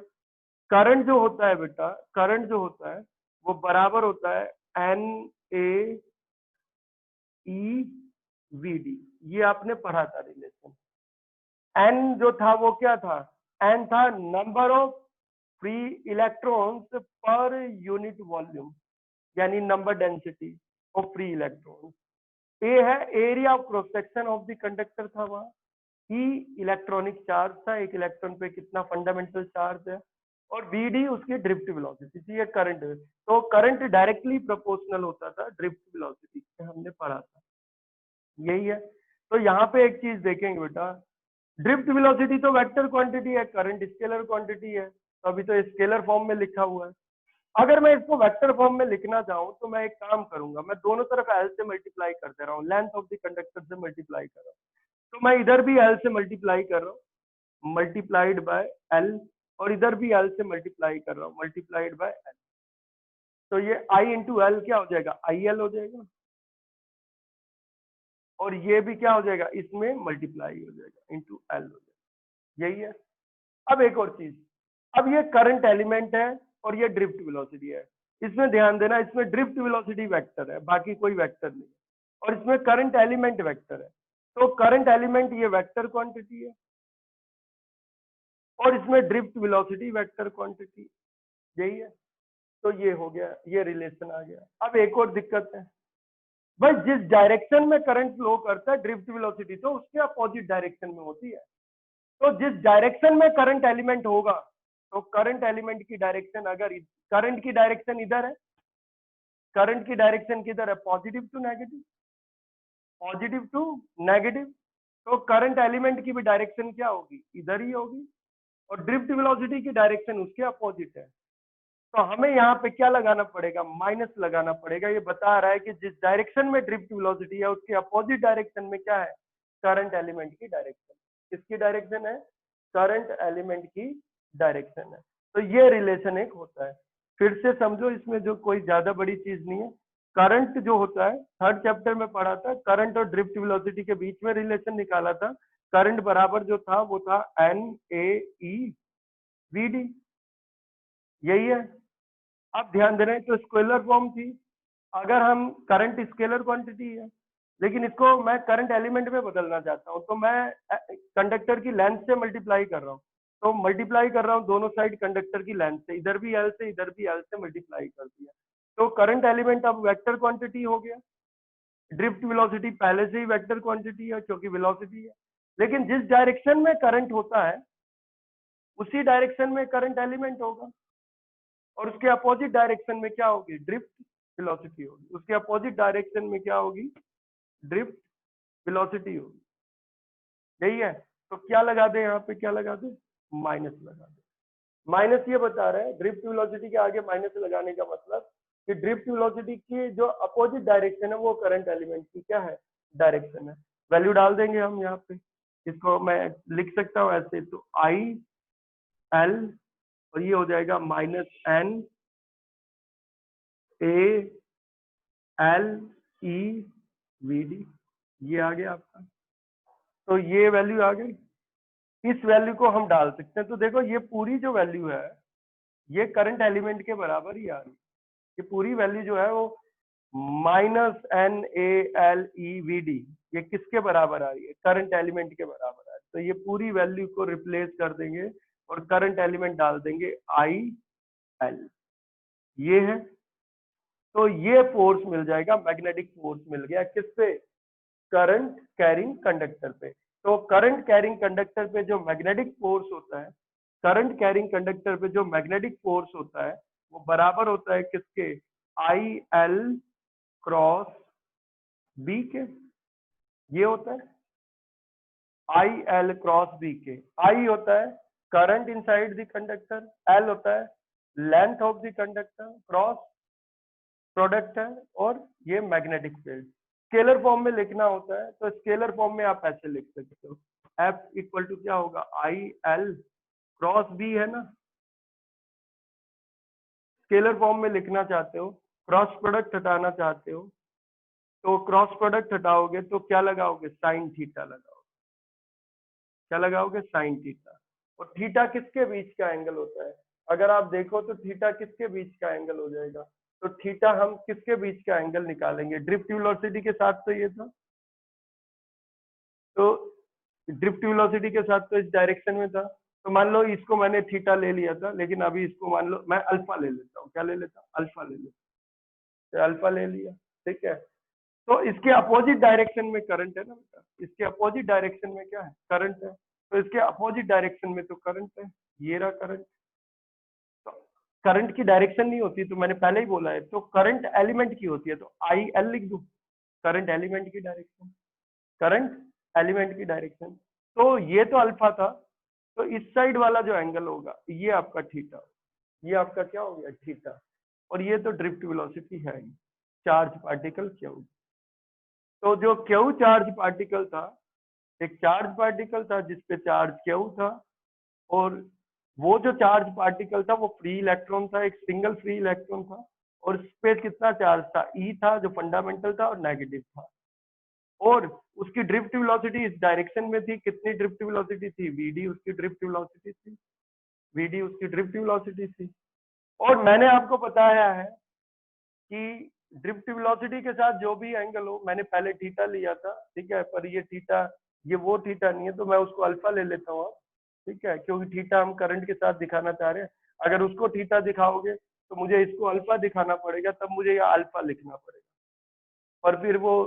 करंट जो होता है बेटा, करंट जो होता है वो बराबर होता है NaEVd, ये आपने पढ़ा था रिलेशन। N जो था वो क्या था, N था number of free electrons per unit volume, यानी number density of free electrons. A है area of cross section of the conductor था वहां, ई इलेक्ट्रॉनिक चार्ज था, एक इलेक्ट्रॉन पे कितना फंडामेंटल चार्ज है, और वीडी उसकी ड्रिफ्ट वेलोसिटी, ये करंट है। तो करंट डायरेक्टली प्रोपोर्शनल होता था ड्रिफ्ट वेलोसिटी से, हमने पढ़ा था, यही है। तो यहाँ पे एक चीज देखेंगे बेटा, ड्रिफ्ट वेलोसिटी तो वेक्टर क्वांटिटी है, करंट स्केलर क्वांटिटी है, तो अभी तो स्केलर फॉर्म में लिखा हुआ है। अगर मैं इसको वेक्टर फॉर्म में लिखना चाहूँ तो मैं एक काम करूंगा, मैं दोनों तरफ एल से मल्टीप्लाई कर दे रहा हूँ, लेंथ ऑफ द कंडक्टर से मल्टीप्लाई कर रहा हूँ, तो मैं इधर भी एल से मल्टीप्लाई कर रहा हूँ, मल्टीप्लाइड बाय एल, और इधर भी एल से मल्टीप्लाई कर रहा हूँ, मल्टीप्लाइड बाय एल। तो ये आई इंटू एल क्या हो जाएगा, आई एल हो जाएगा, और ये भी क्या हो जाएगा, इसमें मल्टीप्लाई हो जाएगा, इंटू एल हो जाएगा। यही है। अब एक और चीज, अब ये करंट एलिमेंट है और ये ड्रिफ्ट वेलोसिटी है। इसमें ध्यान देना, इसमें ड्रिफ्ट वेलोसिटी वेक्टर है, बाकी कोई वेक्टर नहीं, और इसमें करंट एलिमेंट वेक्टर है। तो करंट एलिमेंट ये वेक्टर क्वांटिटी है, और इसमें ड्रिफ्ट वेलोसिटी वेक्टर क्वांटिटी, यही है। तो ये हो गया, ये रिलेशन आ गया। अब एक और दिक्कत है भाई, जिस डायरेक्शन में करंट फ्लो करता है ड्रिफ्ट वेलोसिटी तो उसके अपोजिट डायरेक्शन में होती है। तो जिस डायरेक्शन में करंट एलिमेंट होगा, तो करंट एलिमेंट की डायरेक्शन, अगर करंट की डायरेक्शन इधर है, करंट की डायरेक्शन किधर है, positive to negative, positive to negative, तो करंट एलिमेंट की भी डायरेक्शन क्या होगी, इधर ही होगी, और ड्रिफ्ट वेलोसिटी की डायरेक्शन उसके अपोजिट है। तो हमें यहाँ पे क्या लगाना पड़ेगा, माइनस लगाना पड़ेगा। ये बता रहा है कि जिस डायरेक्शन में ड्रिफ्ट वेलोसिटी है उसके अपोजिट डायरेक्शन में क्या है, करंट एलिमेंट की डायरेक्शन। किसकी डायरेक्शन है, करंट एलिमेंट की डायरेक्शन है। तो ये रिलेशन एक होता है। फिर से समझो, इसमें जो कोई ज्यादा बड़ी चीज नहीं है। करंट जो होता है, थर्ड चैप्टर में पढ़ा था, करंट और ड्रिफ्ट वेलोसिटी के बीच में रिलेशन निकाला था। करंट बराबर जो था वो था NAEVD, यही है। अब ध्यान दे रहे हैं, तो स्केलर फॉर्म थी। अगर हम, करंट स्केलर क्वांटिटी है, लेकिन इसको मैं करंट एलिमेंट में बदलना चाहता हूं, तो मैं कंडक्टर की लेंथ से मल्टीप्लाई कर रहा हूं। तो मल्टीप्लाई कर रहा हूं दोनों साइड कंडक्टर की लेंथ से, इधर भी एल से इधर भी एल से मल्टीप्लाई कर दिया। तो करंट एलिमेंट अब वेक्टर क्वांटिटी हो गया। ड्रिफ्ट वेलोसिटी पहले से ही वेक्टर क्वांटिटी है क्योंकि वेलोसिटी है, लेकिन जिस डायरेक्शन में करंट होता है उसी डायरेक्शन में करंट एलिमेंट होगा, और उसके अपोजिट डायरेक्शन में क्या होगी, ड्रिफ्ट वेलोसिटी होगी। उसके अपोजिट डायरेक्शन में क्या होगी, ड्रिफ्ट वेलोसिटी होगी, यही है। तो क्या लगा दे यहाँ पे, क्या लगा दे, माइनस लगा दे। माइनस ये बता रहा है, ड्रिफ्ट वेलोसिटी के आगे माइनस लगाने का मतलब कि ड्रिफ्ट वेलोसिटी की जो अपोजिट डायरेक्शन है वो करंट एलिमेंट की क्या है, डायरेक्शन है। वैल्यू डाल देंगे हम यहाँ पे, इसको मैं लिख सकता हूँ ऐसे, तो आई एल, और ये हो जाएगा -N ALEVD, ये आ गया आपका। तो ये वैल्यू आ गई। इस वैल्यू को हम डाल सकते हैं। तो देखो ये पूरी जो वैल्यू है ये करंट एलिमेंट के बराबर ही आ रही है। ये पूरी वैल्यू जो है वो -NALEVD, ये किसके बराबर आ रही है, करंट एलिमेंट के बराबर आ रही है। तो ये पूरी वैल्यू को रिप्लेस कर देंगे और करंट एलिमेंट डाल देंगे IL, ये है। तो ये फोर्स मिल जाएगा, मैग्नेटिक फोर्स मिल गया किस पे, करंट कैरिंग कंडक्टर पे। तो करंट कैरिंग कंडक्टर पे जो मैग्नेटिक फोर्स होता है, करंट कैरिंग कंडक्टर पे जो मैग्नेटिक फोर्स होता है वो बराबर होता है किसके, IL क्रॉस B के, ये होता है IL क्रॉस B के। I होता है current inside the conductor, L होता है length of the conductor, cross product है, और ये मैग्नेटिक फील्ड। स्केलर फॉर्म में लिखना होता है तो स्केलर फॉर्म में आप ऐसे लिख सकते हो, F इक्वल टू क्या होगा, IL क्रॉस B है ना। स्केलर फॉर्म में लिखना चाहते हो, क्रॉस प्रोडक्ट हटाना चाहते हो, तो क्रॉस प्रोडक्ट हटाओगे तो क्या लगाओगे, साइन थीटा लगाओगे। क्या लगाओगे, साइन थीटा। और थीटा किसके बीच का एंगल होता है, अगर आप देखो तो थीटा किसके बीच का एंगल हो जाएगा। तो थीटा हम किसके बीच का एंगल निकालेंगे, ड्रिफ्ट वेलोसिटी के साथ तो ये था, तो ड्रिफ्ट वेलोसिटी के साथ तो इस डायरेक्शन में था। तो मान लो इसको मैंने थीटा ले लिया था, लेकिन अभी इसको मान लो मैं अल्फा ले लेता हूँ। क्या ले लेता हूँ, अल्फा ले लेता हूँ। तो अल्फा ले लिया, ठीक है। तो इसके अपोजिट डायरेक्शन में करंट है ना बेटा, इसके अपोजिट डायरेक्शन में क्या है, करंट है। तो इसके अपोजिट डायरेक्शन में तो करंट है, ये रहा करंट। तो करंट की डायरेक्शन नहीं होती, तो मैंने पहले ही बोला है, तो करंट एलिमेंट की होती है, तो IL लिख दूं, करंट एलिमेंट की डायरेक्शन, करंट एलिमेंट की डायरेक्शन। तो ये तो अल्फा था, तो इस साइड वाला जो एंगल होगा ये आपका थीटा, ये आपका क्या हो गया, थीटा। और ये तो ड्रिफ्ट वेलोसिटी है ही, चार्ज पार्टिकल क्यू। तो जो क्यू चार्ज पार्टिकल था एक चार्ज पार्टिकल था जिसपे चार्ज क्यू था, और वो जो चार्ज पार्टिकल था वो फ्री इलेक्ट्रॉन था, एक सिंगल फ्री इलेक्ट्रॉन था, और इस पे कितना चार्ज था, ई था जो फंडामेंटल था और नेगेटिव था, और उसकी ड्रिफ्ट वेलोसिटी इस डायरेक्शन में थी। कितनी ड्रिफ्ट वेलोसिटी थी, वीडी उसकी ड्रिफ्ट वेलोसिटी थी, वीडी उसकी ड्रिफ्ट वेलोसिटी थी। और मैंने आपको बताया है कि ड्रिफ्ट वेलोसिटी के साथ जो भी एंगल हो, मैंने पहले थीटा लिया था, ठीक है, पर ये थीटा, ये वो थीटा नहीं है, तो मैं उसको अल्फा ले लेता हूँ, ठीक है, क्योंकि थीटा हम करंट के साथ दिखाना चाह रहे हैं। अगर उसको थीटा दिखाओगे तो मुझे इसको अल्फा दिखाना पड़ेगा, तब मुझे यह अल्फा लिखना पड़ेगा। और फिर वो,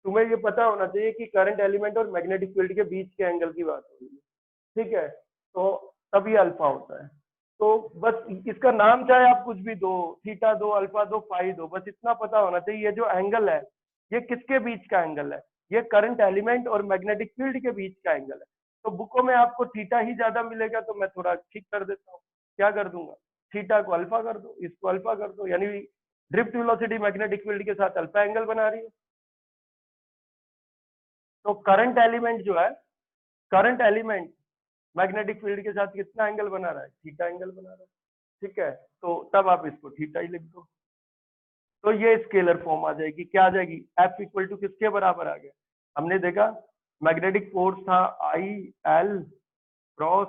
तुम्हें ये पता होना चाहिए कि करंट एलिमेंट और मैग्नेटिक फील्ड के बीच के एंगल की बात हो रही है, ठीक है, तो तब ये अल्फा होता है। तो बस इसका नाम चाहे आप कुछ भी दो, थीटा दो, अल्फा दो, फाई दो, बस इतना पता होना चाहिए ये जो एंगल है ये किसके बीच का एंगल है, ये करंट एलिमेंट और मैग्नेटिक फील्ड के बीच का एंगल है। तो बुकों में आपको थीटा ही ज्यादा मिलेगा, तो मैं थोड़ा ठीक कर देता हूँ, क्या कर दूंगा, थीटा को अल्फा कर दो, इसको अल्फा कर दो, यानी ड्रिफ्ट वेलोसिटी मैग्नेटिक फील्ड के साथ अल्फा एंगल बना रही है। तो करंट एलिमेंट जो है, करंट एलिमेंट मैग्नेटिक फील्ड के साथ कितना एंगल बना रहा है, थीटा एंगल बना रहा है, ठीक है, तो तब आप इसको थीटा ही लिख दो। तो ये स्केलर फॉर्म आ जाएगी, क्या आ जाएगी, एफ इक्वल टू किसके बराबर आ गया, हमने देखा मैग्नेटिक फोर्स था आई एल क्रॉस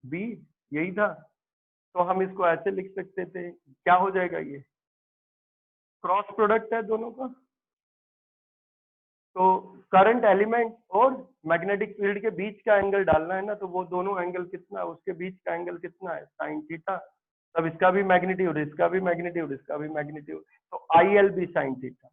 बी, यही था, तो हम इसको ऐसे लिख सकते थे, क्या हो जाएगा, ये क्रॉस प्रोडक्ट है दोनों का। तो करंट एलिमेंट और मैग्नेटिक फील्ड के बीच का एंगल डालना है ना, तो वो दोनों एंगल कितना, उसके बीच का एंगल कितना है, साइन थीटा, तब इसका भी मैग्नीट्यूड, इसका भी मैग्नीट्यूड, इसका भी मैग्नीट्यूड, तो I L B sine theta,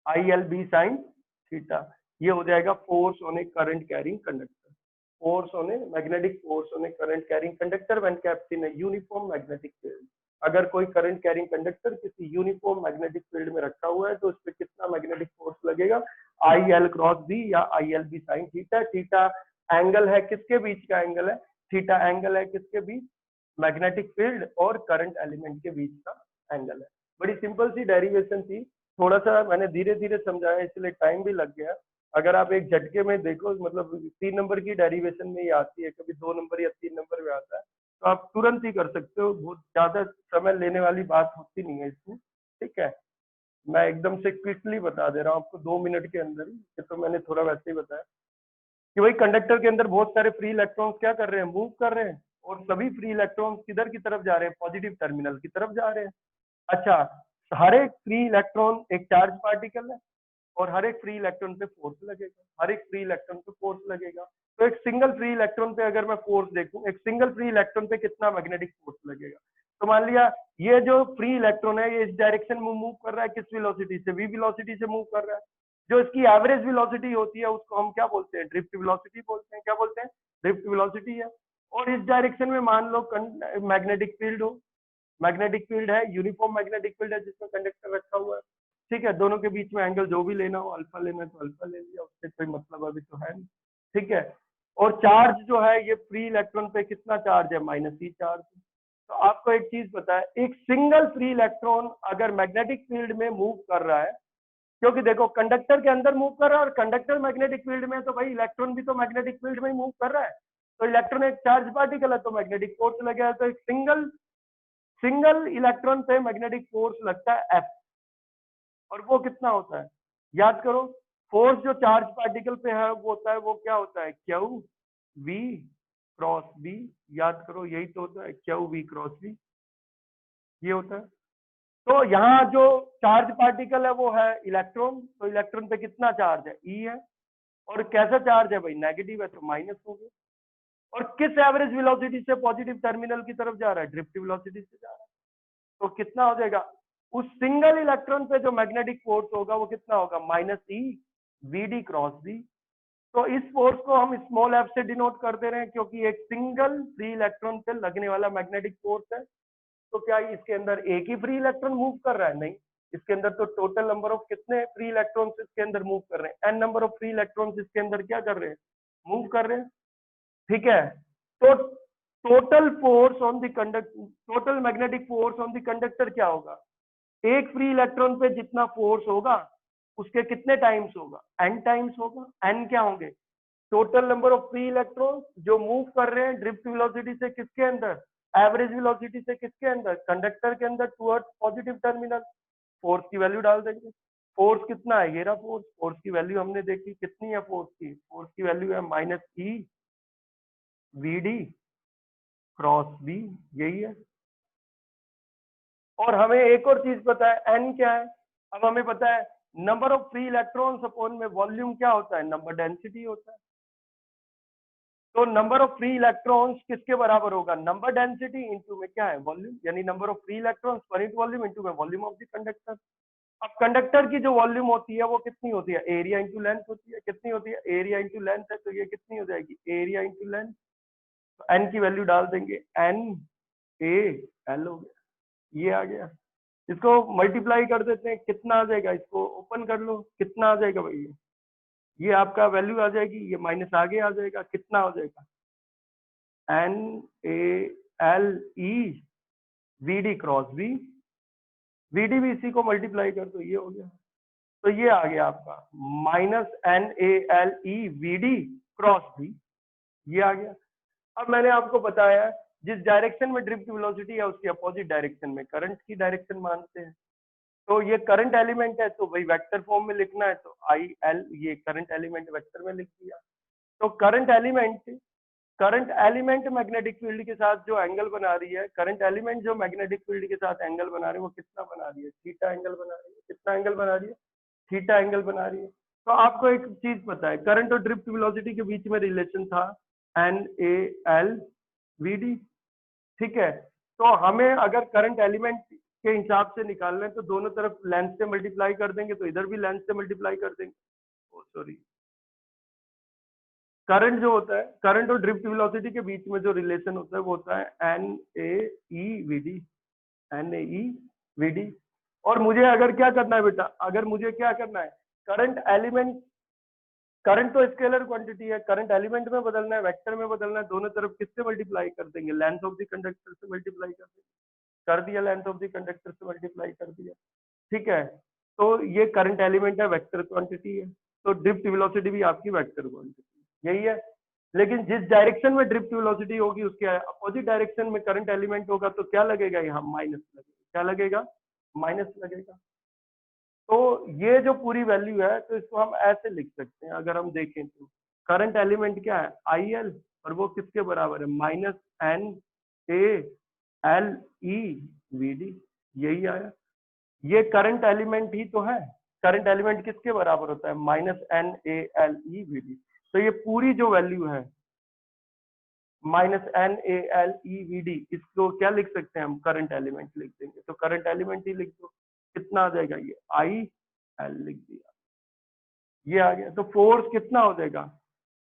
I L B sine theta, ये हो जाएगा force on a current carrying conductor, force on a magnetic force on a current carrying conductor when kept in a uniform magnetic field. अगर कोई current carrying conductor किसी uniform magnetic field में रखा हुआ है तो उस पर कितना मैग्नेटिक फोर्स लगेगा, आई एल क्रॉस बी या I L B sine theta. Theta angle है किसके बीच का एंगल है, थीटा एंगल है किसके बीच, मैग्नेटिक फील्ड और करंट एलिमेंट के बीच का एंगल है। बड़ी सिंपल सी डेरिवेशन थी, थोड़ा सा मैंने धीरे धीरे समझाया इसलिए टाइम भी लग गया। अगर आप एक झटके में देखो, मतलब 3 नंबर की डेरिवेशन में ही आती है, कभी 2 नंबर या 3 नंबर में आता है, तो आप तुरंत ही कर सकते हो, बहुत ज्यादा समय लेने वाली बात होती नहीं है इसमें, ठीक है। मैं एकदम से क्विकली बता दे रहा हूँ आपको 2 मिनट के अंदर ही, ये तो मैंने थोड़ा वैसे ही बताया कि वही कंडक्टर के अंदर बहुत सारे फ्री इलेक्ट्रॉन्स क्या कर रहे हैं, मूव कर रहे हैं, और सभी फ्री इलेक्ट्रॉन्स किधर की तरफ जा रहे हैं, पॉजिटिव टर्मिनल की तरफ जा रहे हैं। अच्छा, हर एक फ्री इलेक्ट्रॉन एक चार्ज पार्टिकल है, और हर एक फ्री इलेक्ट्रॉन पे फोर्स लगेगा, हर एक फ्री इलेक्ट्रॉन पे फोर्स लगेगा। तो एक सिंगल फ्री इलेक्ट्रॉन पे अगर मैं फोर्स देखूं, एक सिंगल फ्री इलेक्ट्रॉन पे कितना मैग्नेटिक फोर्स लगेगा, तो मान लिया ये जो फ्री इलेक्ट्रॉन है ये इस डायरेक्शन में मूव कर रहा है, किस वेलोसिटी से, वी वेलोसिटी से मूव कर रहा है। जो इसकी एवरेज वेलोसिटी होती है उसको हम क्या बोलते हैं, ड्रिफ्ट वेलोसिटी बोलते हैं, क्या बोलते हैं, ड्रिफ्ट वेलोसिटी है। और इस डायरेक्शन में मान लो मैग्नेटिक फील्ड हो, मैग्नेटिक फील्ड है, यूनिफॉर्म मैग्नेटिक फील्ड है जिसमें कंडक्टर रखा हुआ है, ठीक है, दोनों के बीच में एंगल जो भी लेना हो, अल्फा लेना है तो अल्फा ले लिया, उससे कोई मतलब अभी तो है नहीं, ठीक है। और चार्ज जो है ये फ्री इलेक्ट्रॉन पे कितना चार्ज है, -e चार्ज। तो आपको एक चीज पता है, एक सिंगल फ्री इलेक्ट्रॉन अगर मैग्नेटिक फील्ड में मूव कर रहा है, क्योंकि देखो कंडक्टर के अंदर मूव कर रहा है और कंडक्टर मैग्नेटिक फील्ड में, तो भाई इलेक्ट्रॉन भी तो मैग्नेटिक फील्ड में ही मूव कर रहा है, तो इलेक्ट्रॉन एक चार्ज पार्टिकल है तो मैग्नेटिक फोर्स लगेगा, तो एक सिंगल इलेक्ट्रॉन पे मैग्नेटिक फोर्स लगता है एफ, और वो कितना होता है, याद करो, फोर्स जो चार्ज पार्टिकल पे है वो होता है, वो क्या होता है, क्यू वी क्रॉस बी, याद करो यही तो होता है, क्यू वी क्रॉस बी, ये होता है। तो यहाँ जो चार्ज पार्टिकल है वो है इलेक्ट्रॉन, तो इलेक्ट्रॉन पे कितना चार्ज है, ई है, और कैसा चार्ज है भाई, नेगेटिव है, तो माइनस हो गया। और किस एवरेज वेलोसिटी से पॉजिटिव टर्मिनल की तरफ जा रहा है, ड्रिफ्ट वेलोसिटी से जा रहा है, तो कितना हो जाएगा, उस सिंगल इलेक्ट्रॉन पे जो मैग्नेटिक फोर्स होगा वो कितना होगा, -e वीडी क्रॉस बी। तो इस फोर्स को हम स्मॉल एफ से डिनोट कर दे रहे हैं, क्योंकि एक सिंगल फ्री इलेक्ट्रॉन पे लगने वाला मैग्नेटिक फोर्स है। तो क्या इसके अंदर एक ही फ्री इलेक्ट्रॉन मूव कर रहा है, नहीं, इसके अंदर तो टोटल नंबर ऑफ कितने फ्री इलेक्ट्रॉन्स इसके अंदर मूव कर रहे हैं, n number of free electrons इसके अंदर क्या कर रहे हैं, मूव कर रहे हैं, ठीक है। तो total force on the conductor, total magnetic force on the conductor क्या होगा, एक फ्री इलेक्ट्रॉन पे जितना फोर्स होगा उसके कितने टाइम्स होगा, एन टाइम्स होगा, एन क्या होंगे, total number of free electron जो मूव कर रहे हैं ड्रिफ्ट वेलोसिटी से किसके अंदर, एवरेज वेलोसिटी से किसके अंदर, कंडक्टर के अंदर टुवर्ड्स पॉजिटिव टर्मिनल। फोर्स की वैल्यू डाल देंगे। फोर्स कितना है, ये रहा फोर्स। फोर्स की वैल्यू हमने देखी कितनी है, फोर्स की वैल्यू है -E VD क्रॉस B, यही है। और हमें एक और चीज पता है, n क्या है। अब हमें पता है number of free electrons upon में वॉल्यूम क्या होता है, नंबर डेंसिटी होता है। तो नंबर ऑफ फ्री इलेक्ट्रॉन्स किसके बराबर होगा, नंबर डेंसिटी इंटू में क्या है, वॉल्यूम, यानी number of free electrons per unit volume into में वॉल्यूम ऑफ द कंडक्टर। अब कंडक्टर की जो वॉल्यूम होती है वो कितनी होती है, एरिया इंटू लेंथ होती है। कितनी होती है, एरिया इंटू लेंथ है, तो ये कितनी हो जाएगी, एरिया इंटू लेंथ। तो एन की वैल्यू डाल देंगे, एन ए एल हो गया, ये आ गया। इसको मल्टीप्लाई कर देते हैं, कितना आ जाएगा, इसको ओपन कर लो, कितना आ जाएगा भाई, ये आपका वैल्यू आ जाएगी, ये माइनस आगे आ जाएगा, कितना हो जाएगा, n A L e v d cross B, v d भी इसी को मल्टीप्लाई कर दो, ये हो गया। तो ये आ गया आपका -NaLe क्रॉस बी, ये आ गया। अब मैंने आपको बताया जिस डायरेक्शन में ड्रिफ्ट वेलोसिटी है उसकी अपोजिट डायरेक्शन में करंट की डायरेक्शन मानते हैं। तो ये करंट एलिमेंट है तो भाई वेक्टर फॉर्म में लिखना है, तो आई एल, ये करंट एलिमेंट वेक्टर में लिख दिया। तो करंट एलिमेंट मैग्नेटिक फील्ड के साथ जो एंगल बना रही है, करंट एलिमेंट जो मैग्नेटिक फील्ड के साथ एंगल बना रही है वो कितना बना रही है, थीटा एंगल बना रही है। कितना एंगल बना रही है, थीटा एंगल बना रही है। तो आपको एक चीज पता है, करंट और ड्रिफ्ट वेलोसिटी के बीच में रिलेशन था NaLVD, ठीक है। तो हमें अगर करंट एलिमेंट के हिसाब से निकालना है तो दोनों तरफ लेंथ से मल्टीप्लाई कर देंगे, तो इधर भी लेंथ से मल्टीप्लाई कर देंगे। सॉरी, करंट जो होता है, करंट और ड्रिफ्ट वेलोसिटी के बीच में जो रिलेशन होता है वो होता है NaEVD, NaEVD। और मुझे अगर क्या करना है बेटा, अगर मुझे क्या करना है, करंट एलिमेंट, करंट तो स्केलर क्वांटिटी है, करंट एलिमेंट में बदलना है, वेक्टर में बदलना है, दोनों तरफ किससे मल्टीप्लाई कर देंगे, लेंथ ऑफ द कंडक्टर से मल्टीप्लाई कर देंगे। कर दिया, लेंथ ऑफ द कंडक्टर से मल्टीप्लाई कर दिया, ठीक है। तो ये करंट एलिमेंट है, वेक्टर क्वांटिटी है। तो ड्रिफ्ट वेलोसिटी भी आपकी वेक्टर क्वांटिटी, यही है। लेकिन जिस डायरेक्शन में ड्रिफ्ट वेलोसिटी होगी उसके अपोजिट डायरेक्शन में करंट एलिमेंट होगा, तो क्या लगेगा, यहाँ माइनस लगेगा। क्या लगेगा, माइनस लगेगा। तो ये जो पूरी वैल्यू है, तो इसको हम ऐसे लिख सकते हैं, अगर हम देखें तो करंट एलिमेंट क्या है, IL, और वो किसके बराबर है, -NaLeVD, यही आया। ये करंट एलिमेंट ही तो है। करंट एलिमेंट किसके बराबर होता है, -NaLeVD। तो ये पूरी जो वैल्यू है -NaLeVD, इसको क्या लिख सकते हैं हम, करंट एलिमेंट लिख देंगे। तो करंट एलिमेंट ही लिख दो, कितना आ जाएगा, ये IL लिख दिया, ये आ गया। तो फोर्स कितना हो जाएगा,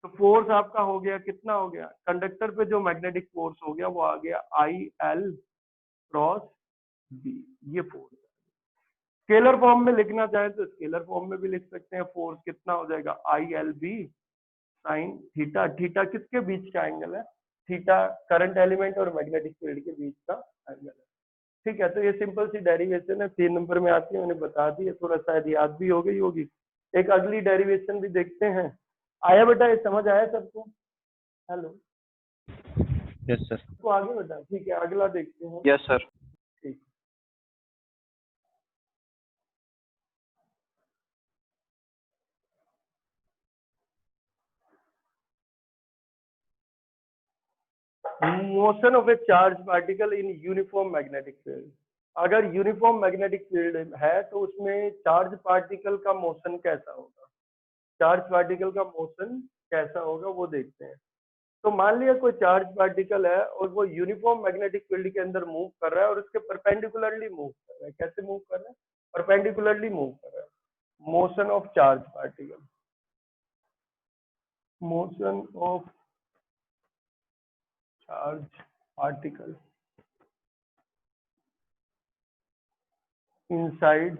तो फोर्स आपका हो गया, कितना हो गया, कंडक्टर पे जो मैग्नेटिक फोर्स हो गया वो आ गया IL क्रॉस B, ये फोर्स। स्केलर फॉर्म में लिखना चाहे तो स्केलर फॉर्म में भी लिख सकते हैं, फोर्स कितना हो जाएगा, ILB साइन थीटा। थीटा किसके बीच का एंगल है, थीटा करंट एलिमेंट और मैग्नेटिक फील्ड के बीच का एंगल है, ठीक है। तो ये सिंपल सी डेरिवेशन है, 3 नंबर में आती है, मैंने बता दी है, थोड़ा शायद याद भी हो गई होगी। एक अगली डेरिवेशन भी देखते हैं। आया बेटा, ये समझ आया सबको, हेलो, यस सर। तो आगे बेटा, ठीक है, अगला देखते हैं। Yes sir. ठीक, motion of a charge particle in uniform magnetic field. अगर यूनिफॉर्म मैग्नेटिक फील्ड है तो उसमें चार्ज पार्टिकल का मोशन कैसा होगा, चार्ज पार्टिकल का मोशन कैसा होगा वो देखते हैं। तो मान लिया कोई चार्ज पार्टिकल है और वो यूनिफॉर्म मैग्नेटिक फील्ड के अंदर मूव कर रहा है और उसके परपेंडिकुलरली मूव कर रहा है। कैसे मूव कर रहा है, परपेंडिकुलरली मूव कर रहा है। Motion of charge particle, motion of charge particle inside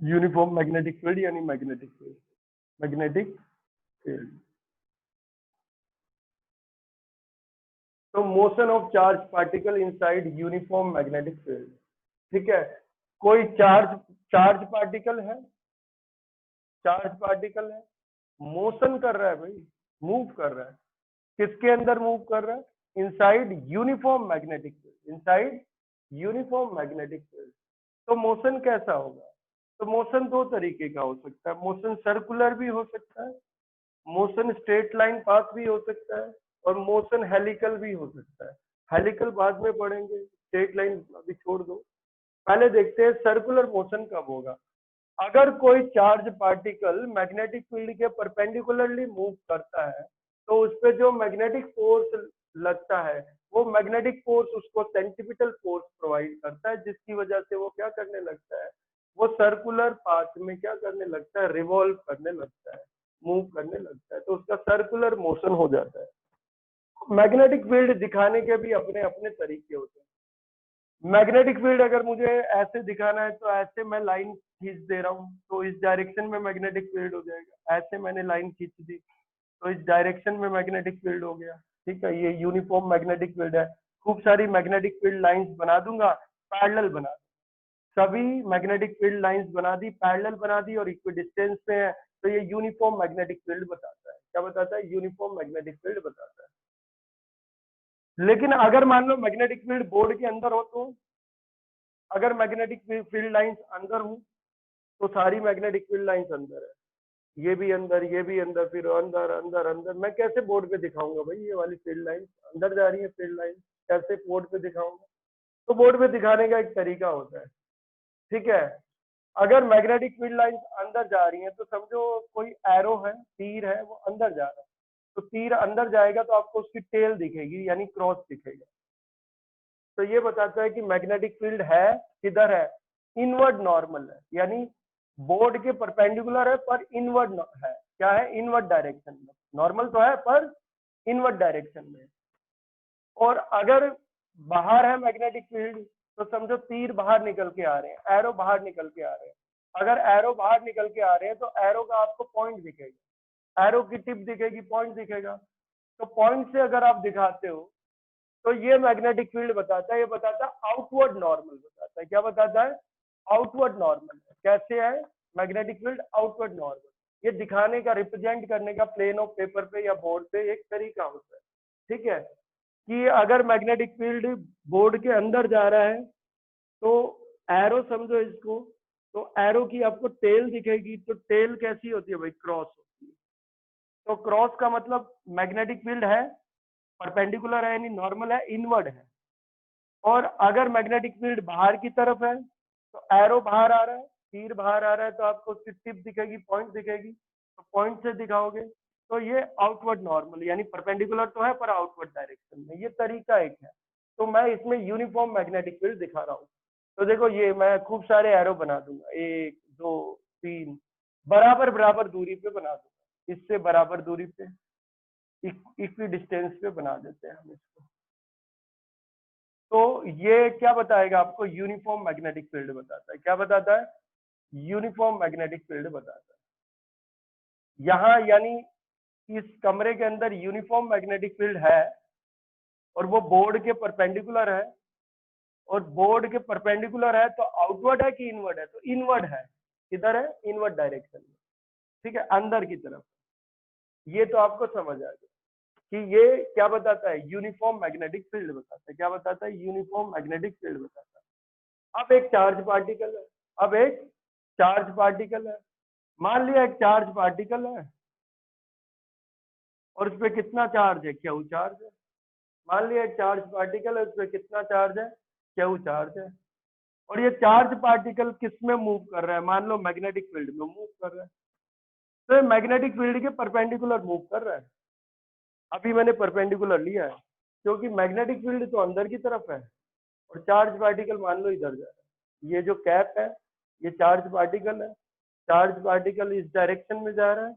uniform magnetic field, यानी मैग्नेटिक फील्ड, मैग्नेटिक फील्ड। तो motion of charge particle inside uniform magnetic field, ठीक है। कोई चार्ज पार्टिकल है, चार्ज पार्टिकल है, मोशन कर रहा है भाई, मूव कर रहा है। किसके अंदर मूव कर रहा है? Inside uniform magnetic field, inside uniform magnetic field. तो मोशन कैसा होगा? तो मोशन दो तरीके का हो सकता है, मोशन सर्कुलर भी हो सकता है, मोशन स्ट्रेट लाइन पाथ भी हो सकता है, और मोशन हेलिकल भी हो सकता है। हेलिकल बाद में पढ़ेंगे, स्ट्रेट लाइन अभी छोड़ दो। पहले देखते हैं सर्कुलर मोशन कब होगा। अगर कोई चार्ज पार्टिकल मैग्नेटिक फील्ड के परपेंडिकुलरली मूव करता है तो उस पे जो मैग्नेटिक फोर्स लगता है वो मैग्नेटिक फोर्स उसको सेंट्रीपिटल फोर्स प्रोवाइड करता है, जिसकी वजह से वो क्या करने लगता है, वो सर्कुलर पाथ में क्या करने लगता है, रिवॉल्व करने लगता है, मूव करने लगता है, तो उसका सर्कुलर मोशन हो जाता है। मैग्नेटिक फील्ड दिखाने के भी अपने अपने तरीके होते हैं। मैग्नेटिक फील्ड अगर मुझे ऐसे दिखाना है तो ऐसे मैं लाइन खींच दे रहा हूँ तो इस डायरेक्शन में मैग्नेटिक फील्ड हो जाएगा, ऐसे मैंने लाइन खींच दी तो इस डायरेक्शन में मैग्नेटिक फील्ड हो गया। ठीक है, ये यूनिफॉर्म मैग्नेटिक फील्ड है। खूब सारी मैग्नेटिक फील्ड लाइंस बना दूंगा, पैरेलल बना सभी मैग्नेटिक फील्ड लाइंस बना दी, पैरेलल बना दी और इक्वी डिस्टेंस पे है, तो ये यूनिफॉर्म मैग्नेटिक फील्ड बताता है। क्या बताता है? यूनिफॉर्म मैग्नेटिक फील्ड बताता है। लेकिन अगर मान लो मैग्नेटिक फील्ड बोर्ड के अंदर हो तो, अगर मैग्नेटिक फील्ड लाइंस अंदर हो तो सारी मैग्नेटिक फील्ड लाइंस अंदर है, ये भी अंदर, ये भी अंदर, फिर अंदर अंदर अंदर, मैं कैसे बोर्ड पे दिखाऊंगा भाई? ये वाली फील्ड लाइन अंदर जा रही है, फील्ड लाइन कैसे बोर्ड पे दिखाऊंगा? तो बोर्ड पे दिखाने का एक तरीका होता है। ठीक है, अगर मैग्नेटिक फील्ड लाइंस अंदर जा रही है तो समझो कोई एरो है, तीर है, वो अंदर जा रहा है, तो तीर अंदर जाएगा तो आपको उसकी टेल दिखेगी, यानी क्रॉस दिखेगा। तो ये बताता है कि मैग्नेटिक फील्ड है किधर है, इनवर्ड नॉर्मल है, यानी बोर्ड के परपेंडिकुलर है पर इनवर्ड है। क्या है? इनवर्ड डायरेक्शन में। नॉर्मल तो है पर इनवर्ड डायरेक्शन में। और अगर बाहर है मैग्नेटिक फील्ड तो समझो तीर बाहर निकल के आ रहे हैं, एरो बाहर निकल के आ रहे हैं। अगर एरो बाहर निकल के आ रहे हैं तो एरो का आपको पॉइंट दिखेगा, एरो की टिप दिखेगी, पॉइंट दिखेगा। तो पॉइंट से अगर आप दिखाते हो तो ये मैग्नेटिक फील्ड बताता है, ये बताता है आउटवर्ड नॉर्मल बताता है। क्या बताता है? Outward normal. कैसे है मैग्नेटिक फील्ड आउटवर्ड नॉर्मल? ये दिखाने का, रिप्रेजेंट करने का प्लेन ऑफ पेपर पे या बोर्ड पे एक तरीका होता है। ठीक है, कि अगर मैग्नेटिक फील्ड बोर्ड के अंदर जा रहा है तो एरो समझो इसको, तो एरो की आपको टेल दिखेगी, तो टेल कैसी होती है भाई? क्रॉस होती है। तो क्रॉस का मतलब मैग्नेटिक फील्ड है, परपेंडिकुलर है यानी नॉर्मल है, इनवर्ड है। और अगर मैग्नेटिक फील्ड बाहर की तरफ है तो एरो बाहर आ रहा है, तीर बाहर आ रहा है, तो आपको उसकी टिप दिखेगी, पॉइंट दिखेगी, तो पॉइंट से दिखाओगे। तो ये आउटवर्ड नॉर्मल यानी परपेंडिकुलर तो है पर आउटवर्ड डायरेक्शन में, ये तरीका एक है। तो मैं इसमें यूनिफॉर्म मैग्नेटिक फील्ड दिखा रहा हूँ। तो देखो ये मैं खूब सारे एरो बना दूंगा, 1 2 3, बराबर बराबर दूरी पे बना दूंगा, इससे बराबर दूरी पे, इक्वी डिस्टेंस पे बना देते हैं हम इसको। तो ये क्या बताएगा आपको? यूनिफॉर्म मैग्नेटिक फील्ड बताता है। क्या बताता है? यूनिफॉर्म मैग्नेटिक फील्ड बताता है। यहाँ यानी इस कमरे के अंदर यूनिफॉर्म मैग्नेटिक फील्ड है और वो बोर्ड के परपेंडिकुलर है, और बोर्ड के परपेंडिकुलर है तो आउटवर्ड है कि इनवर्ड है? तो इनवर्ड है। किधर है? इनवर्ड डायरेक्शन में। ठीक है, अंदर की तरफ। ये तो आपको समझ आ गया कि ये क्या बताता है? यूनिफॉर्म मैग्नेटिक फील्ड बताता है। क्या बताता है? यूनिफॉर्म मैग्नेटिक फील्ड बताता है। अब एक चार्ज पार्टिकल है, अब एक चार्ज पार्टिकल है, मान लिया एक चार्ज पार्टिकल है और उस पर कितना चार्ज है? क्यू चार्ज है। मान लिया एक चार्ज पार्टिकल है, उस पर कितना चार्ज है? क्यू चार्ज है। और ये चार्ज पार्टिकल किस में मूव कर रहा है? मान लो मैग्नेटिक फील्ड में मूव कर रहा है, तो ये मैग्नेटिक फील्ड के परपेंडिकुलर मूव कर रहा है। अभी मैंने परपेंडिकुलर लिया है क्योंकि मैग्नेटिक फील्ड तो अंदर की तरफ है और चार्ज पार्टिकल मान लो इधर जा रहा है। ये जो कैप है ये चार्ज पार्टिकल है, चार्ज पार्टिकल इस डायरेक्शन में जा रहा है,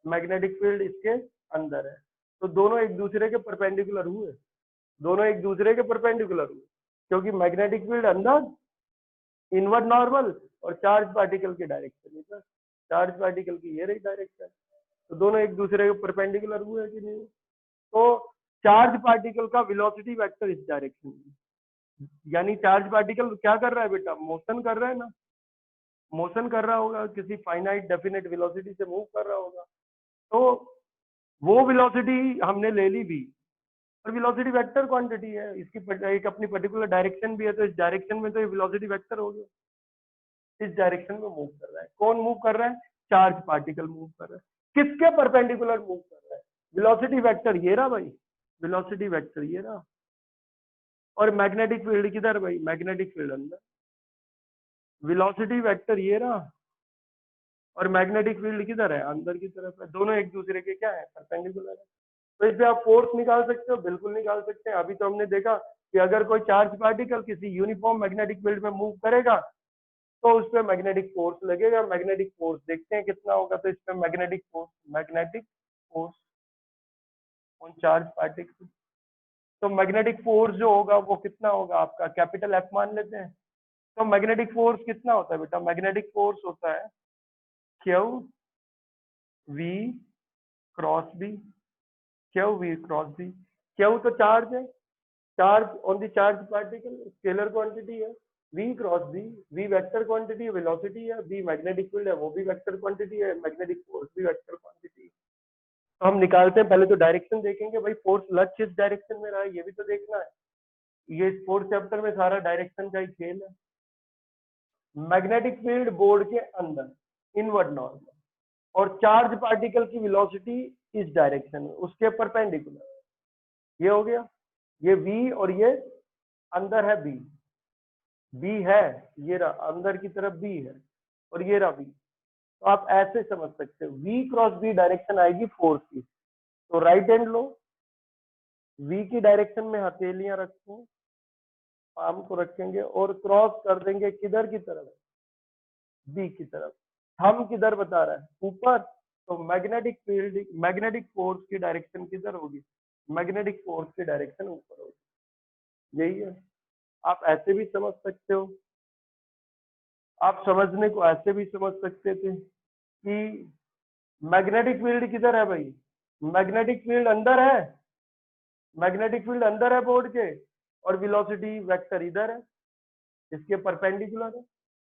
मैग्नेटिक फील्ड इसके अंदर है। तो दोनों एक दूसरे के परपेंडिकुलर हुए, दोनों एक दूसरे के परपेंडिकुलर हुए, क्योंकि मैग्नेटिक फील्ड अंदर, इनवर्ड नॉर्मल, और चार्ज पार्टिकल के डायरेक्शन इधर, चार्ज पार्टिकल की ये रही डायरेक्शन। तो दोनों एक दूसरे के परपेंडिकुलर हुए कि नहीं? तो चार्ज पार्टिकल का वेलोसिटी वेक्टर इस डायरेक्शन में, यानी चार्ज पार्टिकल क्या कर रहा है बेटा? मोशन कर रहा है ना, मोशन कर रहा होगा, किसी फाइनाइट डेफिनेट वेलोसिटी से मूव कर रहा होगा। तो वो वेलोसिटी हमने ले ली भी, और वेलोसिटी वेक्टर क्वांटिटी है, इसकी एक अपनी पर्टिकुलर डायरेक्शन भी है, तो इस डायरेक्शन में तो ये वेलोसिटी वेक्टर हो गया, इस डायरेक्शन में मूव कर रहा है। कौन मूव कर रहा है? चार्ज पार्टिकल मूव कर रहा है। किसके परपेंडिकुलर मूव कर रहा है? वेलोसिटी वेक्टर ये रहा भाई, वेलोसिटी वेक्टर ये रहा, और मैग्नेटिक फील्ड किधर भाई? मैग्नेटिक फील्ड अंदर, वेलोसिटी वेक्टर ये रहा, और मैग्नेटिक फील्ड किधर है? अंदर की तरफ है। दोनों एक दूसरे के क्या है? परपेंडिकुलर है। तो इससे आप फोर्स निकाल सकते हो, बिल्कुल निकाल सकते हैं। अभी तो हमने देखा कि अगर कोई चार्ज पार्टिकल किसी यूनिफॉर्म मैग्नेटिक फील्ड में मूव करेगा तो उस पर मैग्नेटिक फोर्स लगेगा। मैग्नेटिक फोर्स देखते हैं कितना होगा। तो इस पर magnetic force on charge particle, तो मैग्नेटिक फोर्स जो होगा वो कितना होगा आपका? कैपिटल एफ मान लेते हैं। तो मैग्नेटिक फोर्स कितना होता है बेटा? मैग्नेटिक फोर्स होता है q v cross B, q v cross B. Q तो चार्ज है, charge on the charge particle, scalar quantity है। V cross B, v vector quantity velocity है, बी मैग्नेटिक फील्ड है वो भी वेक्टर क्वांटिटी है, मैग्नेटिक फोर्स भी vector quantity है। तो हम निकालते हैं, पहले तो डायरेक्शन देखेंगे भाई, फोर्स लग किस डायरेक्शन में रहा है ये भी तो देखना है। ये फोर्थ चैप्टर में सारा डायरेक्शन का ही खेल है। मैग्नेटिक फील्ड बोर्ड के अंदर इनवर्ड नॉर्मल, और चार्ज पार्टिकल की वेलोसिटी इस डायरेक्शन में उसके परपेंडिकुलर। ये हो गया, ये v और ये अंदर है b, b है ये रहा, अंदर की तरफ b है, और ये रहा v। तो आप ऐसे समझ सकते हो v क्रॉस b डायरेक्शन आएगी फोर्स की। तो राइट हैंड लो, v की डायरेक्शन में हथेलियां रखो, पाम को रखेंगे और क्रॉस कर देंगे किधर की तरफ? b की तरफ। हम किधर बता रहा है? ऊपर। तो मैग्नेटिक फील्ड, मैग्नेटिक फोर्स की डायरेक्शन किधर होगी? मैग्नेटिक फोर्स की डायरेक्शन ऊपर होगी। यही है। आप ऐसे भी समझ सकते हो, आप समझने को ऐसे भी समझ सकते थे कि मैग्नेटिक फील्ड किधर है भाई? मैग्नेटिक फील्ड अंदर है, मैग्नेटिक फील्ड अंदर है बोर्ड के, और वेलोसिटी वेक्टर इधर है, इसके परपेंडिकुलर है।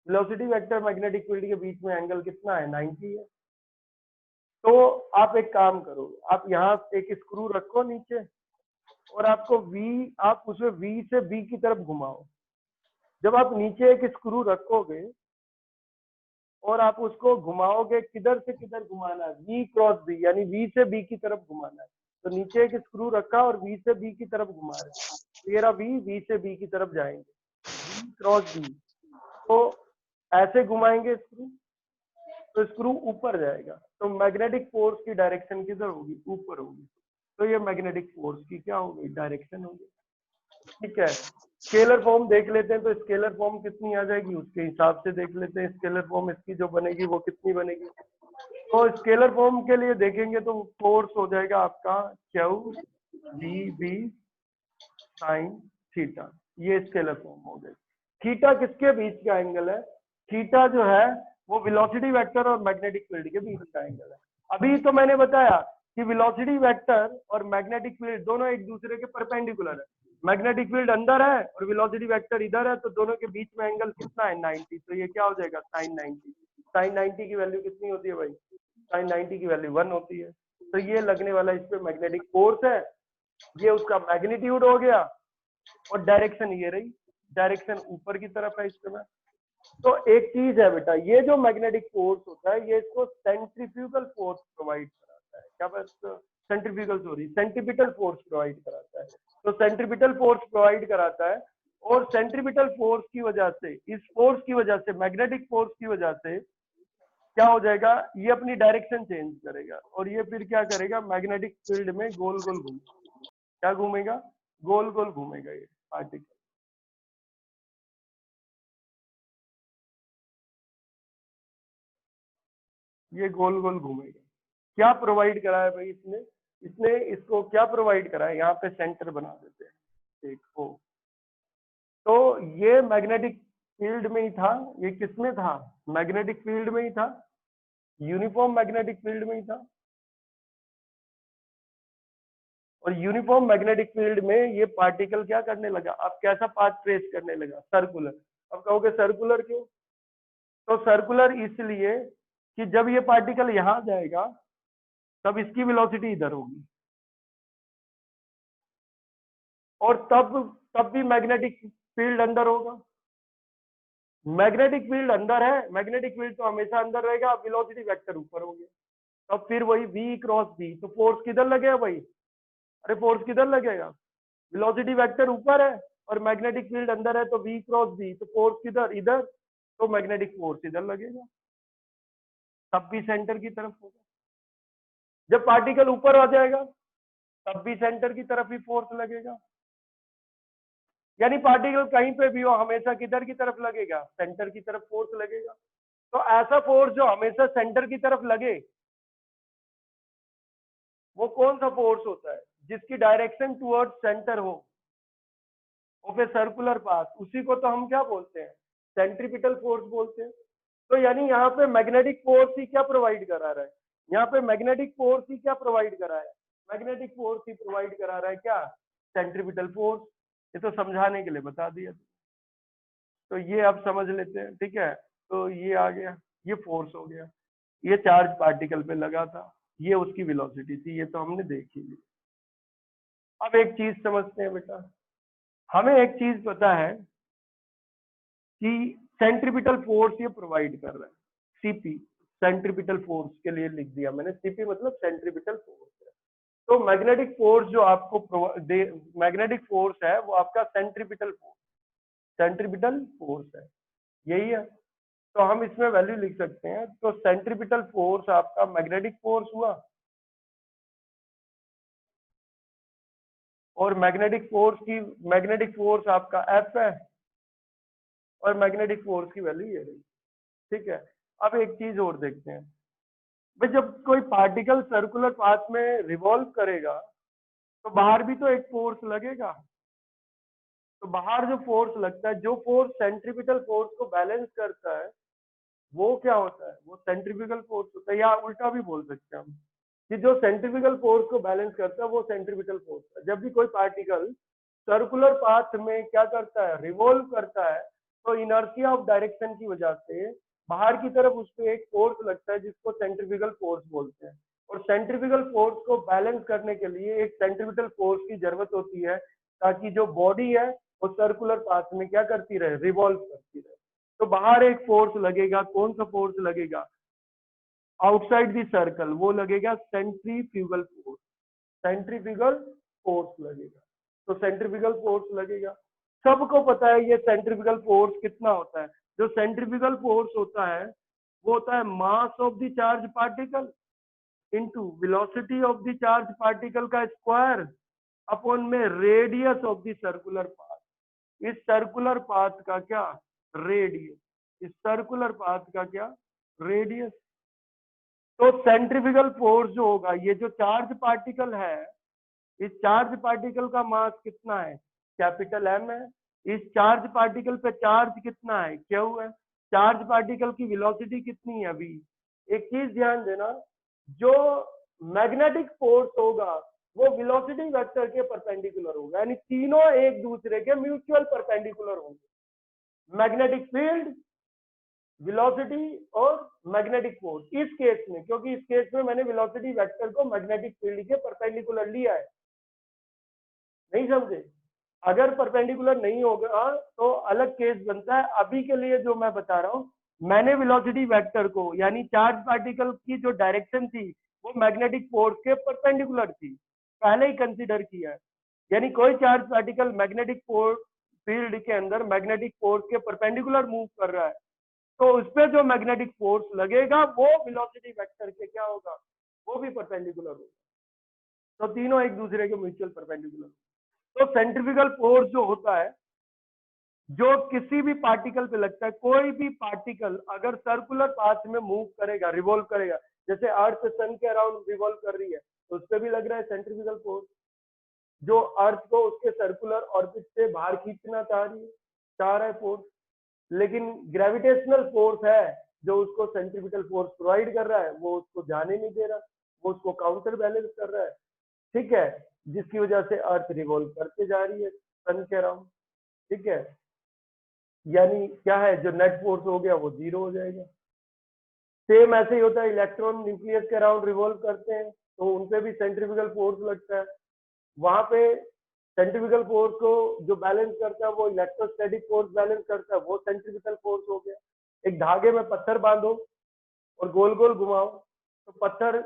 वेलोसिटी वेक्टर मैग्नेटिक फील्ड के बीच में एंगल कितना है? 90 है। तो आप एक काम करो, आप यहाँ एक स्क्रू रखो नीचे, और आपको v, आप उसे v से b की तरफ घुमाओ। जब आप नीचे एक स्क्रू रखोगे और आप उसको घुमाओगे, किधर से किधर घुमाना है? v क्रॉस b, यानी v से b की तरफ घुमाना है। तो नीचे एक स्क्रू रखा और v से b की तरफ घुमा रहे, तो ये रहा v से b की तरफ जाएंगे, v क्रॉस b। तो ऐसे घुमाएंगे स्क्रू, तो स्क्रू ऊपर जाएगा। तो मैग्नेटिक फोर्स की डायरेक्शन किधर होगी? ऊपर होगी। तो ये मैग्नेटिक फोर्स की क्या होगी? डायरेक्शन होगी। ठीक है, स्केलर फॉर्म देख लेते हैं। तो स्केलर फॉर्म कितनी आ जाएगी उसके हिसाब से देख लेते हैं। स्केलर फॉर्म इसकी जो बनेगी वो कितनी बनेगी? तो स्केलर फॉर्म के लिए देखेंगे तो फोर्स हो जाएगा आपका q v B sine theta. ये स्केलर फॉर्म हो गई। थीटा किसके बीच का एंगल है? थीटा जो है वो वेलोसिटी वेक्टर और मैग्नेटिक फील्ड के बीच का एंगल है। अभी तो मैंने बताया कि वेलोसिटी वेक्टर और मैग्नेटिक फील्ड दोनों एक दूसरे के परपेंडिकुलर है। मैग्नेटिक फील्ड अंदर है और वेलोसिटी वेक्टर इधर है, तो दोनों के बीच में एंगल कितना है? 90। तो ये क्या हो जाएगा? साइन 90। साइन 90 की वैल्यू कितनी होती है भाई? साइन 90 की वैल्यू 1 होती है। तो ये लगने वाला इस पे मैग्नेटिक फोर्स है, ये उसका मैग्नीट्यूड हो गया, और डायरेक्शन ये रही, डायरेक्शन ऊपर की तरफ है इस समय। तो एक चीज है बेटा, ये जो मैग्नेटिक फोर्स होता है ये इसको सेंट्रीफ्यूगल फोर्स प्रोवाइड कराता है। क्या बात? Centrifugal, sorry, centripetal force provide कराता है। तो सेंट्रीपिटल फोर्स प्रोवाइड कराता है, और सेंट्रीपिटल फोर्स की वजह से, इस फोर्स की वजह से, मैग्नेटिक फोर्स की वजह से क्या हो जाएगा? ये अपनी डायरेक्शन चेंज करेगा, और ये फिर क्या करेगा? मैग्नेटिक फील्ड में गोल गोल घूमेगा। क्या घूमेगा? गोल गोल घूमेगा ये पार्टिकल। ये गोल गोल घूमेगा। क्या प्रोवाइड करा है भाई इसने? इसने इसको क्या प्रोवाइड करा है? यहाँ पे सेंटर बना देते हैं एक ओ। तो ये मैग्नेटिक फील्ड में ही था। ये किसमें था? मैग्नेटिक फील्ड में ही था, यूनिफॉर्म मैग्नेटिक फील्ड में ही था। और यूनिफॉर्म मैग्नेटिक फील्ड में ये पार्टिकल क्या करने लगा? अब कैसा पाथ ट्रेस करने लगा? सर्कुलर। अब कहोगे सर्कुलर क्यों? तो सर्कुलर इसलिए कि जब ये पार्टिकल यहाँ जाएगा तब इसकी वेलोसिटी इधर होगी, और तब भी मैग्नेटिक फील्ड अंदर होगा। मैग्नेटिक फील्ड अंदर है, मैग्नेटिक फील्ड तो हमेशा अंदर रहेगा, वेलोसिटी वेक्टर ऊपर हो गया। तब फिर वही v क्रॉस b, तो फोर्स किधर लगेगा भाई? अरे फोर्स किधर लगेगा? वेलोसिटी वेक्टर ऊपर है और मैग्नेटिक फील्ड अंदर है, तो v क्रॉस b, तो फोर्स किधर? इधर, तो मैग्नेटिक फोर्स इधर लगेगा, तब भी सेंटर की तरफ होगा। जब पार्टिकल ऊपर आ जाएगा तब भी सेंटर की तरफ ही फोर्स लगेगा। यानी पार्टिकल कहीं पे भी हो हमेशा किधर की तरफ लगेगा? सेंटर की तरफ फोर्स लगेगा। तो ऐसा फोर्स जो हमेशा सेंटर की तरफ लगे, वो कौन सा फोर्स होता है? जिसकी डायरेक्शन टुवर्ड्स सेंटर हो ऑफ ए सर्कुलर पाथ, उसी को तो हम क्या बोलते हैं? सेंट्रीपिटल फोर्स बोलते हैं। तो यानी यहाँ पे मैग्नेटिक फोर्स ही क्या प्रोवाइड करा रहा है? यहाँ पे मैग्नेटिक फोर्स ही क्या प्रोवाइड करा है? मैग्नेटिक फोर्स ही प्रोवाइड करा रहा है क्या? Centripetal force. ये तो समझाने के लिए बता दिया, तो ये आप समझ लेते हैं, ठीक है। तो ये आ गया, ये फोर्स हो गया, ये चार्ज पार्टिकल पे लगा था, ये उसकी वेलोसिटी थी, ये तो हमने देख ही ली। अब एक चीज समझते हैं बेटा, हमें एक चीज पता है कि सेंट्रीपिटल फोर्स ये प्रोवाइड कर रहा है, सीपी, सेंट्रीपिटल फोर्स के लिए लिख दिया मैंने, सीपी मतलब सेंट्रीपिटल फोर्स है। तो मैग्नेटिक फोर्स जो आपको मैग्नेटिक फोर्स है वो आपका सेंट्रीपिटल फोर्स है, यही है। तो हम इसमें वैल्यू लिख सकते हैं, तो सेंट्रीपिटल फोर्स आपका मैग्नेटिक फोर्स हुआ, और मैग्नेटिक फोर्स आपका F है, और मैग्नेटिक फोर्स की वैल्यू ये रही, ठीक है। अब एक चीज और देखते हैं भाई, जब कोई पार्टिकल सर्कुलर पाथ में रिवॉल्व करेगा तो बाहर भी तो एक फोर्स लगेगा। तो बाहर जो फोर्स लगता है, जो फोर्स सेंट्रीपिटल फोर्स को बैलेंस करता है, वो क्या होता है? वो सेंट्रीफ्यूगल फोर्स होता है, या उल्टा भी बोल सकते हैं हम कि जो सेंट्रीफ्यूगल फोर्स को बैलेंस करता है वो सेंट्रीपिटल फोर्स है। जब भी कोई पार्टिकल सर्कुलर पाथ में क्या करता है? रिवॉल्व करता है, तो इनर्शिया ऑफ डायरेक्शन की वजह से बाहर की तरफ उस पर एक फोर्स लगता है जिसको सेंट्रीफ्यूगल फोर्स बोलते हैं। और सेंट्रीफ्यूगल फोर्स को बैलेंस करने के लिए एक सेंट्रीपिटल फोर्स की जरूरत होती है, ताकि जो बॉडी है वो सर्कुलर पाथ में क्या करती रहे? रिवॉल्व करती रहे। तो बाहर एक फोर्स लगेगा, कौन सा फोर्स लगेगा? आउटसाइड द सर्कल, वो लगेगा सेंट्रीफ्यूगल फोर्स, सेंट्रीफ्यूगल फोर्स लगेगा। तो सेंट्रीफ्यूगल फोर्स लगेगा, सबको पता है ये सेंट्रीफ्यूगल फोर्स कितना होता है। जो सेंट्रीफ्यूगल फोर्स होता है वो होता है mass of the charge particle into velocity of the charge particle का स्क्वायर अपॉन में radius of the circular path. इस सर्कुलर पाथ का क्या? रेडियस। इस सर्कुलर पाथ का क्या? रेडियस। तो सेंट्रीफ्यूगल फोर्स जो होगा, ये जो चार्ज पार्टिकल है, इस चार्ज पार्टिकल का मास कितना है? कैपिटल M है। इस चार्ज पार्टिकल पे चार्ज कितना है? Q है। चार्ज पार्टिकल की वेलोसिटी कितनी है? V। एक चीज ध्यान देना, जो मैग्नेटिक फोर्स होगा वो वेलोसिटी वेक्टर के परपेंडिकुलर होगा, यानी तीनों एक दूसरे के म्यूचुअल परपेंडिकुलर होंगे। मैग्नेटिक फील्ड, वेलोसिटी और मैग्नेटिक फोर्स। इस केस में, क्योंकि इस केस में मैंने वेलोसिटी वेक्टर को मैग्नेटिक फील्ड के परपेंडिकुलर लिया है, नहीं समझे? अगर परपेंडिकुलर नहीं होगा तो अलग केस बनता है। अभी के लिए जो मैं बता रहा हूँ, मैंने वेलोसिटी वेक्टर को, यानी चार्ज पार्टिकल की जो डायरेक्शन थी वो मैग्नेटिक फोर्स के परपेंडिकुलर थी, पहले ही कंसीडर किया है। यानी कोई charge particle magnetic force field के अंदर मैग्नेटिक फोर्स के परपेंडिकुलर मूव कर रहा है, तो उस पर जो मैग्नेटिक फोर्स लगेगा वो वेलोसिटी वेक्टर के क्या होगा? वो भी परपेंडिकुलर होगा। तो तीनों एक दूसरे के म्यूचुअल परपेंडिकुलर। तो सेंट्रीफ्यूगल फोर्स जो होता है, जो किसी भी पार्टिकल पे लगता है, कोई भी पार्टिकल अगर सर्कुलर पाथ में मूव करेगा, रिवॉल्व करेगा, जैसे अर्थ सन के अराउंड रिवॉल्व कर रही है, तो उस पर भी लग रहा है सेंट्रीफ्यूगल फोर्स, जो अर्थ को उसके सर्कुलर ऑर्बिट से बाहर खींचना चाह रहा है फोर्स। लेकिन ग्रेविटेशनल फोर्स है जो उसको सेंट्रीपिटल फोर्स प्रोवाइड कर रहा है, वो उसको जाने नहीं दे रहा, वो उसको काउंटर बैलेंस कर रहा है, ठीक है, जिसकी वजह से अर्थ रिवॉल्व करते जा रही है सन के अराउंड, ठीक है। यानी क्या है, जो नेट फोर्स हो गया वो 0 हो जाएगा। सेम ऐसे ही होता है, इलेक्ट्रॉन न्यूक्लियस के अराउंड रिवॉल्व करते हैं, तो उनपे भी सेंट्रीफ्यूगल फोर्स लगता है। वहां पे सेंट्रीफ्यूगल फोर्स को जो बैलेंस करता है वो इलेक्ट्रोस्टैटिक फोर्स बैलेंस करता है, वो सेंट्रीफ्यूगल फोर्स हो गया। एक धागे में पत्थर बांधो और गोल गोल घुमाओ तो पत्थर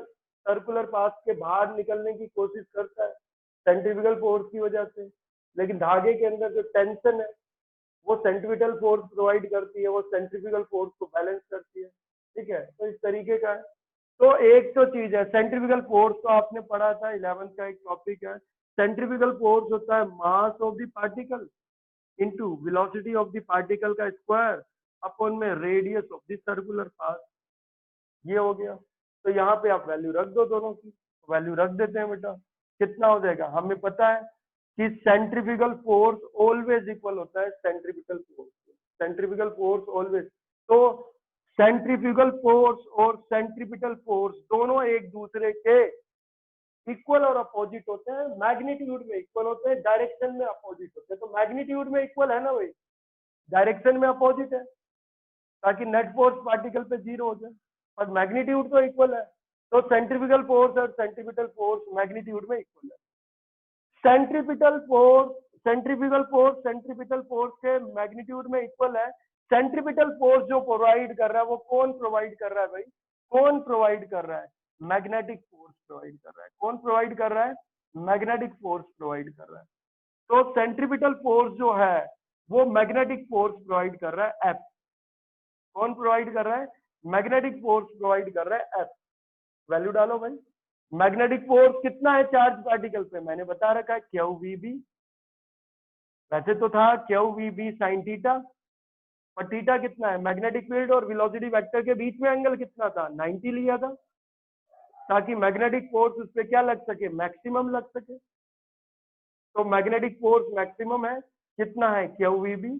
सर्कुलर पाथ के बाहर निकलने की कोशिश करता है सेंट्रीफ्यूगल फोर्स की वजह से, लेकिन धागे के अंदर जो टेंशन है वो सेंट्रीपिटल फोर्स प्रोवाइड करती है, वो सेंट्रीफ्यूगल फोर्स को बैलेंस करती है। ठीक है, तो इस तरीके का है। तो एक तो चीज है सेंट्रीफ्यूगल फोर्स, तो आपने पढ़ा था 11th का एक टॉपिक है। सेंट्रीफ्यूगल फोर्स होता है mass of the particle into velocity of the particle का स्क्वायर अपॉन में radius of the circular path. ये हो गया। तो यहाँ पे आप वैल्यू रख दो दोनों की, वैल्यू रख देते हैं बेटा। कितना हो जाएगा, हमें पता है कि सेंट्रीफ्यूगल फोर्स ऑलवेज इक्वल होता है centripetal force. Centrifugal force always, तो सेंट्रीफ्यूगल फोर्स और सेंट्रीपिटल फोर्स दोनों एक दूसरे के इक्वल और अपोजिट होते हैं, मैग्नीट्यूड में इक्वल होते हैं, डायरेक्शन में अपोजिट होते हैं। तो मैग्नीट्यूड में इक्वल है ना भाई, डायरेक्शन में अपोजिट है, ताकि नेट फोर्स पार्टिकल पे 0 हो जाए, और मैग्नीट्यूड तो इक्वल है। तो सेंट्रीफ्यूगल फोर्स और सेंट्रीपिटल फोर्स मैग्नीट्यूड में इक्वल है। Centripetal force, centrifugal force centripetal force के मैग्नीट्यूड में इक्वल है। सेंट्रीपिटल फोर्स जो प्रोवाइड कर रहा है वो कौन प्रोवाइड कर रहा है भाई, कौन प्रोवाइड कर रहा है, मैग्नेटिक फोर्स प्रोवाइड कर रहा है। कौन प्रोवाइड कर रहा है, मैग्नेटिक फोर्स प्रोवाइड कर रहा है। तो सेंट्रीपिटल फोर्स जो है वो मैग्नेटिक फोर्स प्रोवाइड कर रहा है, एफ। कौन प्रोवाइड कर रहा है, मैग्नेटिक फोर्स प्रोवाइड कर रहा है, एफ। वैल्यू डालो भाई। मैग्नेटिक फोर्स कितना है चार्ज पार्टिकल पे, मैंने बता रखा है क्यू वी बी। वैसे तो था q v B sine theta, और थीटा कितना है, मैग्नेटिक फील्ड और वेलोसिटी वेक्टर के बीच में एंगल कितना था, 90 लिया था, ताकि मैग्नेटिक फोर्स उस पर क्या लग सके, मैक्सिमम लग सके। तो मैग्नेटिक फोर्स मैक्सिमम है, कितना है, क्यू वी बी।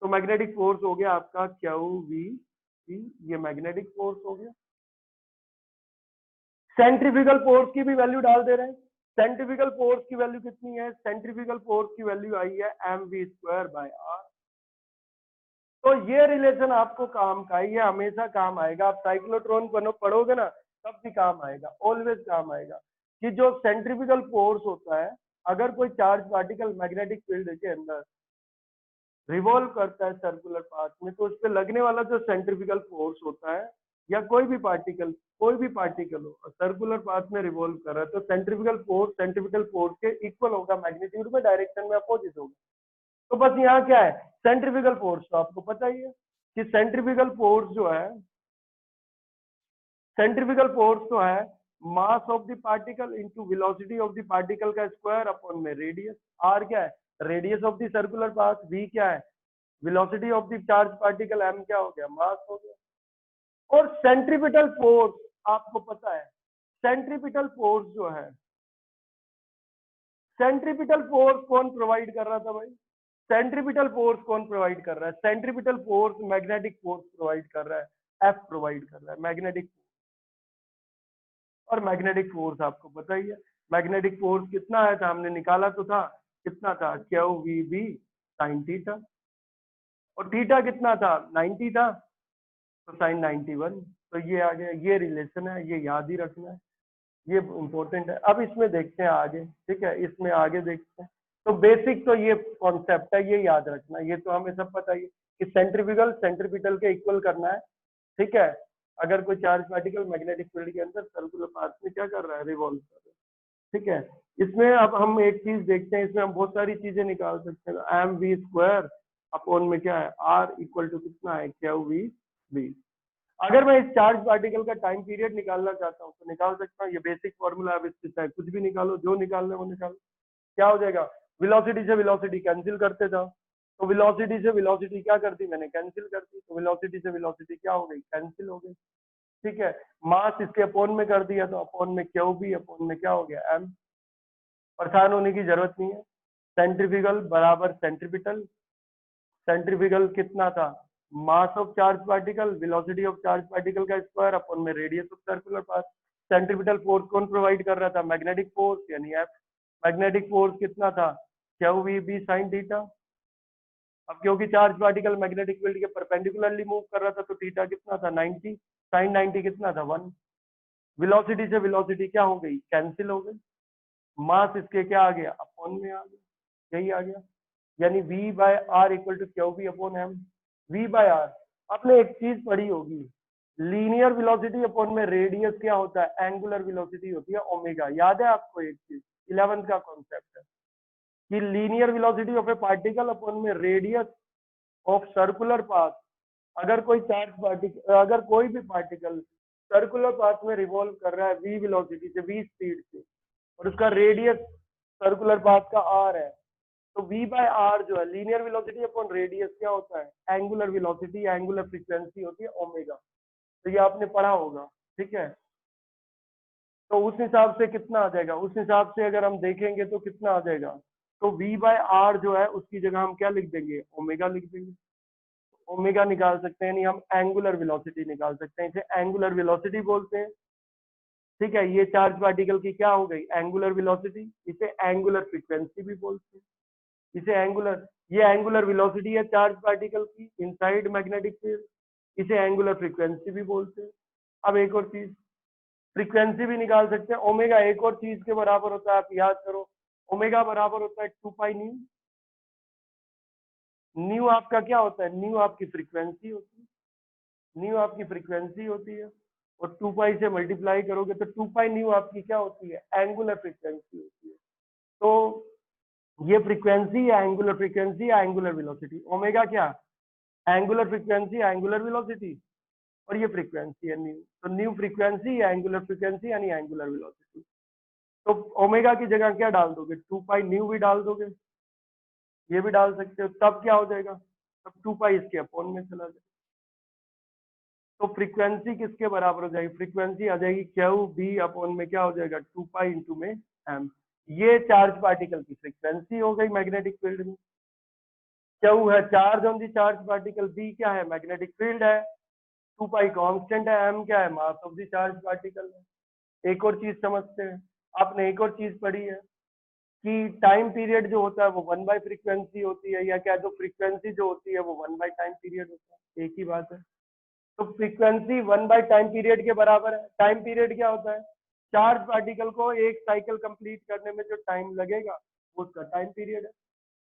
तो मैग्नेटिक फोर्स हो गया आपका क्यू वी बी, ये मैग्नेटिक फोर्स हो गया। सेंट्रीफ्यूगल फोर्स की भी वैल्यू डाल दे रहे हैं। सेंट्रीफ्यूगल फोर्स की वैल्यू कितनी है, सेंट्रीफ्यूगल फोर्स की वैल्यू आई है mv²/r। तो ये रिलेशन आपको काम का है, ये हमेशा काम आएगा। आप साइक्लोट्रॉन पढ़ोगे ना तब भी काम आएगा, ऑलवेज काम आएगा, कि जो सेंट्रीफ्यूगल फोर्स होता है, अगर कोई चार्ज पार्टिकल मैग्नेटिक फील्ड के अंदर रिवॉल्व करता है सर्कुलर पाथ में, तो उस पर लगने वाला जो सेंट्रीफ्यूगल फोर्स होता है, या कोई भी पार्टिकल हो सर्कुलर पाथ में रिवॉल्व कर रहा है, तो सेंट्रीफ्यूगल फोर्स सेंट्रीपिटल फोर्स के इक्वल होगा, मैग्नीट्यूड में, डायरेक्शन में अपोजिट होगा। तो बस यहाँ क्या है, सेंट्रीफ्यूगल फोर्स तो आपको पता ही है कि सेंट्रीफ्यूगल फोर्स जो है, सेंट्रीफ्यूगल फोर्स तो है mass of the particle into velocity of the particle का स्क्वायर अपॉन में रेडियस। आर क्या है, radius of the circular path, v क्या है, velocity of the charge particle, m क्या हो गया, मास हो गया। और सेंट्रीपिटल फोर्स आपको पता है, सेंट्रीपिटल फोर्स जो है, सेंट्रीपिटल फोर्स कौन प्रोवाइड कर रहा था भाई, सेंट्रीपिटल फोर्स कौन प्रोवाइड कर रहा है, centripetal force magnetic force provide कर रहा है, एफ प्रोवाइड कर रहा है, मैग्नेटिक फोर्स। और मैग्नेटिक फोर्स आपको पता ही है, मैग्नेटिक फोर्स कितना है था, हमने निकाला तो था, कितना था, q v B sine theta, और थीटा कितना था, 90 था, तो साइन 91। तो ये आ गया, ये रिलेशन है, ये याद ही रखना है, ये इंपॉर्टेंट है। अब इसमें देखते हैं आगे, ठीक है, इसमें आगे देखते हैं। तो बेसिक तो ये कॉन्सेप्ट है, ये याद रखना, ये तो हमें सब पता ही है कि सेंट्रीफ्यूगल सेंट्रीपिटल के इक्वल करना है। ठीक है, अगर कोई चार्ज पार्टिकल मैग्नेटिक फील्ड के अंदर सर्कुलर पाथ में क्या कर रहा है, रिवॉल्व कर रहा है। ठीक है, इसमें अब हम एक चीज देखते हैं, इसमें हम बहुत सारी चीजें निकाल सकते हैं। एम वी स्क्वायर अपॉन में क्या है, आर इक्वल टू कितना है, क्यू वी बी। अगर मैं इस चार्ज पार्टिकल का टाइम पीरियड निकालना चाहता हूँ तो निकाल सकता हूँ, ये बेसिक फॉर्मूला, आप इससे चाहे कुछ भी निकालो, जो निकालना है वो निकालो। क्या हो जाएगा, वेलोसिटी से वेलोसिटी कैंसिल करते जाओ, तो वेलोसिटी से वेलोसिटी क्या कर दी मैंने, कैंसिल कर दी, तो वेलोसिटी से वेलोसिटी क्या हो गई, कैंसिल हो गई। ठीक है, मास इसके अपॉन में कर दिया, तो अपॉन में क्यू बी, अपॉन में क्या हो गया, एम। परेशान होने की जरूरत नहीं है। सेंट्रीफ्यूगल बराबर सेंट्रीपिटल, सेंट्रीफ्यूगल कितना था, mass of charge particle, velocity of charge particle का स्क्वायर अपॉन में radius of circular path. Centripetal force कौन प्रोवाइड कर रहा था, मैग्नेटिक फोर्स यानी एफ। मैग्नेटिक फोर्स कितना था, q v B sine theta. अब क्योंकि चार्ज पार्टिकल मैग्नेटिक फील्ड के परपेंडिकुलरली मूव कर रहा था, तो थीटा कितना था, 90, साइन 90 कितना था, 1। वेलोसिटी से वेलोसिटी क्या हो गई, कैंसिल हो गई, मास इसके क्या आ गया, अपॉन में आ गया, यही आ गया, यानी v by r equal to q B upon m. v by r, आपने एक चीज पढ़ी होगी, लीनियर वेलोसिटी अपॉन में रेडियस क्या होता है, एंगुलर वेलोसिटी होती है ओमेगा। याद है आपको एक चीज, 11th का कॉन्सेप्ट है कि linear velocity of A particle upon में रेडियस ऑफ सर्कुलर पाथ। अगर कोई अगर कोई भी पार्टिकल सर्कुलर पाथ में रिवॉल्व कर रहा है v वेलोसिटी से, v स्पीड से, और उसका रेडियस सर्कुलर पाथ का r है, तो v बाय आर जो है लीनियर वेलोसिटी अपॉन रेडियस क्या होता है, एंगुलर वेलोसिटी, एंगुलर फ्रीक्वेंसी होती है ओमेगा। तो ये आपने पढ़ा होगा, ठीक है। तो उस हिसाब से कितना आ जाएगा, उस हिसाब से अगर हम देखेंगे तो कितना आ जाएगा, तो v बाय आर जो है उसकी जगह हम क्या लिख देंगे, ओमेगा लिख देंगे। ओमेगा निकाल सकते हैं, यानी हम एंगुलर वेलोसिटी निकाल सकते हैं, इसे एंगुलर वेलोसिटी बोलते हैं, ठीक है। ये चार्ज पार्टिकल की क्या हो गई, एंगुलर वेलोसिटी। इसे एंगुलर फ्रीक्वेंसी भी बोलते हैं, इसे एंगुलर, ये एंगुलर वेलोसिटी है चार्ज पार्टिकल की इनसाइड मैग्नेटिक फील्ड, इसे एंगुलर फ्रीक्वेंसी भी बोलते हैं। अब एक और चीज, फ्रीक्वेंसी भी निकाल सकते हैं। ओमेगा एक और चीज के बराबर होता है, आप याद करो, ओमेगा बराबर होता है 2 पाई न्यू। न्यू आपका क्या होता है, न्यू आपकी फ्रीक्वेंसी होती है, न्यू आपकी फ्रीक्वेंसी होती है, और 2 पाई से मल्टीप्लाई करोगे तो 2 पाई न्यू आपकी क्या होती है, एंगुलर फ्रीक्वेंसी होती है। तो ये फ्रीक्वेंसी या एंगुलर फ्रीक्वेंसी या एंगुलर वेलोसिटी, ओमेगा क्या, एंगुलर फ्रीक्वेंसी, एंगुलर वेलोसिटी, और ये फ्रीक्वेंसी है न्यू। तो न्यू फ्रीक्वेंसी या एंगुलर फ्रीक्वेंसी यानी एंगुलर वेलोसिटी। तो ओमेगा की जगह क्या डाल दोगे, 2 पाई न्यू भी डाल दोगे, ये भी डाल सकते हो, तब क्या हो जाएगा, तब 2 पाई इसके अपॉन में चला जाएगा। तो फ्रीक्वेंसी किसके बराबर हो जाएगी, फ्रीक्वेंसी आ जाएगी क्यू बी अपॉन में क्या हो जाएगा, 2 पाई इंटू में एम। ये चार्ज पार्टिकल की फ्रीक्वेंसी हो गई मैग्नेटिक फील्ड में। क्यू है charge on the charge particle, B क्या है, मैग्नेटिक फील्ड है, 2 पाई कांस्टेंट है, एम क्या है, mass of the charge particle है। एक और चीज समझते हैं, आपने एक और चीज पढ़ी है कि टाइम पीरियड जो होता है वो 1 बाय फ्रीक्वेंसी होती है, या क्या, जो फ्रीक्वेंसी जो होती है वो 1 बाय टाइम पीरियड होता है, एक ही बात है। तो फ्रीक्वेंसी 1 बाय टाइम पीरियड के बराबर है। टाइम पीरियड क्या होता है, चार्ज पार्टिकल को एक साइकिल कंप्लीट करने में जो टाइम लगेगा वो उसका टाइम पीरियड है।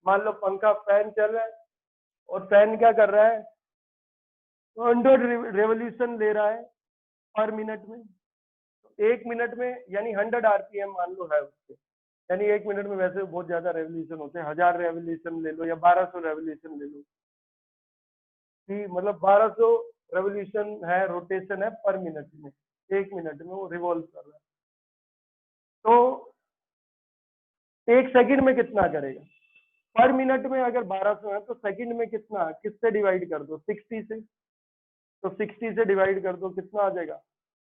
मान लो पंखा, फैन चल रहा है, और फैन क्या कर रहा है, 100 रेवोल्यूशन ले रहा है पर मिनट में। तो 1 मिनट में यानी 100 आरपीएम मान लो है उसके, यानी 1 मिनट में वैसे बहुत ज्यादा रेवोल्यूशन होते हैं, 1000 रेवोल्यूशन ले लो या 1200 रेवोल्यूशन ले लो, कि मतलब 1200 रेवोल्यूशन है, रोटेशन है पर मिनट में, 1 मिनट में वो रिवॉल्व कर रहा है। तो 1 सेकंड में कितना करेगा, पर मिनट में अगर 1200 है तो सेकंड में कितना, किससे डिवाइड कर दो, 60 से। तो 60 से डिवाइड कर दो, कितना आ जाएगा,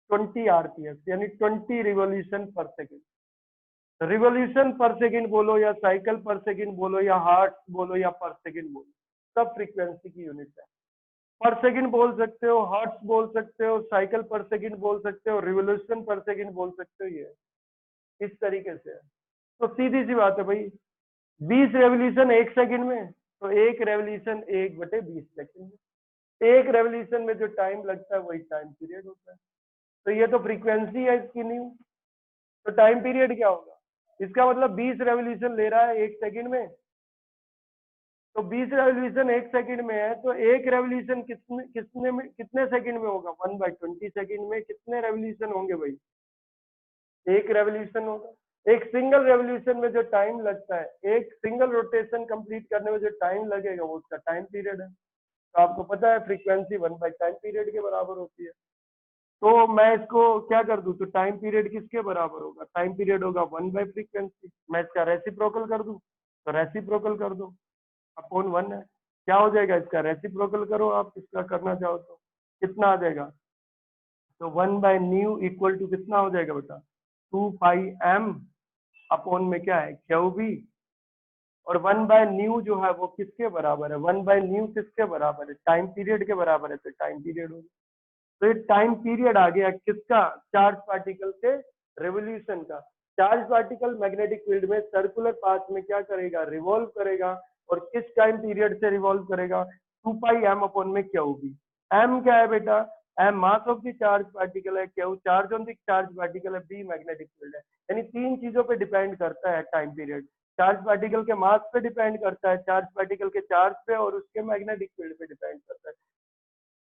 20 आरपीएस, यानी 20 revolution per second. Revolution per second बोलो या साइकिल पर सेकंड बोलो या हार्ट बोलो या पर सेकंड बोलो, सब फ्रीक्वेंसी की यूनिट है। पर सेकंड बोल सकते हो, हर्ट्ज बोल सकते हो, साइकिल पर सेकंड बोल सकते हो, रिवोल्यूशन पर सेकंड बोल सकते हो, ये इस तरीके से है। तो सीधी सी बात है भाई, 20 रेवोल्यूशन 1 सेकंड में, तो 1 रेवोल्यूशन 1/20 सेकंड में, 1 रेवोल्यूशन में जो टाइम लगता है वही टाइम पीरियड होता है। तो ये तो फ्रीक्वेंसी है इसकी न्यू। तो टाइम पीरियड क्या होगा, इसका मतलब 20 रेवोल्यूशन ले रहा है 1 सेकंड में, तो 20 रेवोल्यूशन 1 सेकंड में है, तो 1 रेवोल्यूशन कितने सेकंड में होगा, 1/20 सेकंड में कितने रेवोल्यूशन होंगे भाई, 1 रेवोल्यूशन होगा। एक सिंगल रेवोल्यूशन में जो टाइम लगता है, एक सिंगल रोटेशन कंप्लीट करने में जो टाइम लगेगा वो उसका टाइम पीरियड है। तो आपको पता है फ्रीक्वेंसी 1 बाय टाइम पीरियड के बराबर होती है। तो मैं इसको क्या कर दूं, तो टाइम पीरियड किसके बराबर होगा, टाइम पीरियड होगा 1 बाय फ्रीक्वेंसी। मैं इसका रेसिप्रोकल कर दूं, तो रेसिप्रोकल कर दो, अपॉन 1 है, क्या हो जाएगा, इसका रेसिप्रोकल करो आप, इसका करना चाहो तो कितना आ जाएगा, तो 1 बाय न्यू इक्वल टू कितना हो जाएगा बेटा, 2 पाई एम अपॉन में क्या है, क्यू बी, और 1 बाय न्यू जो है वो किसके बराबर है, 1 बाय न्यू किसके बराबर है, टाइम पीरियड के बराबर है, तो टाइम पीरियड होगा। तो ये टाइम पीरियड आ गया किसका, चार्ज पार्टिकल के रेवोल्यूशन का। चार्ज पार्टिकल मैग्नेटिक फील्ड में सर्कुलर पाथ में क्या करेगा, रिवॉल्व करेगा, और किस टाइम पीरियड से रिवॉल्व करेगा, 2 पाई एम अपॉन में क्यू बी। एम क्या है बेटा, m mass of the charge particle है, q charge on the charge particle है, बी मैग्नेटिक फील्ड है। यानी 3 चीजों पे डिपेंड करता है टाइम पीरियड। चार्ज पार्टिकल के मास पे डिपेंड करता है, चार्ज पार्टिकल के चार्ज पे, और उसके मैग्नेटिक फील्ड पे डिपेंड करता है।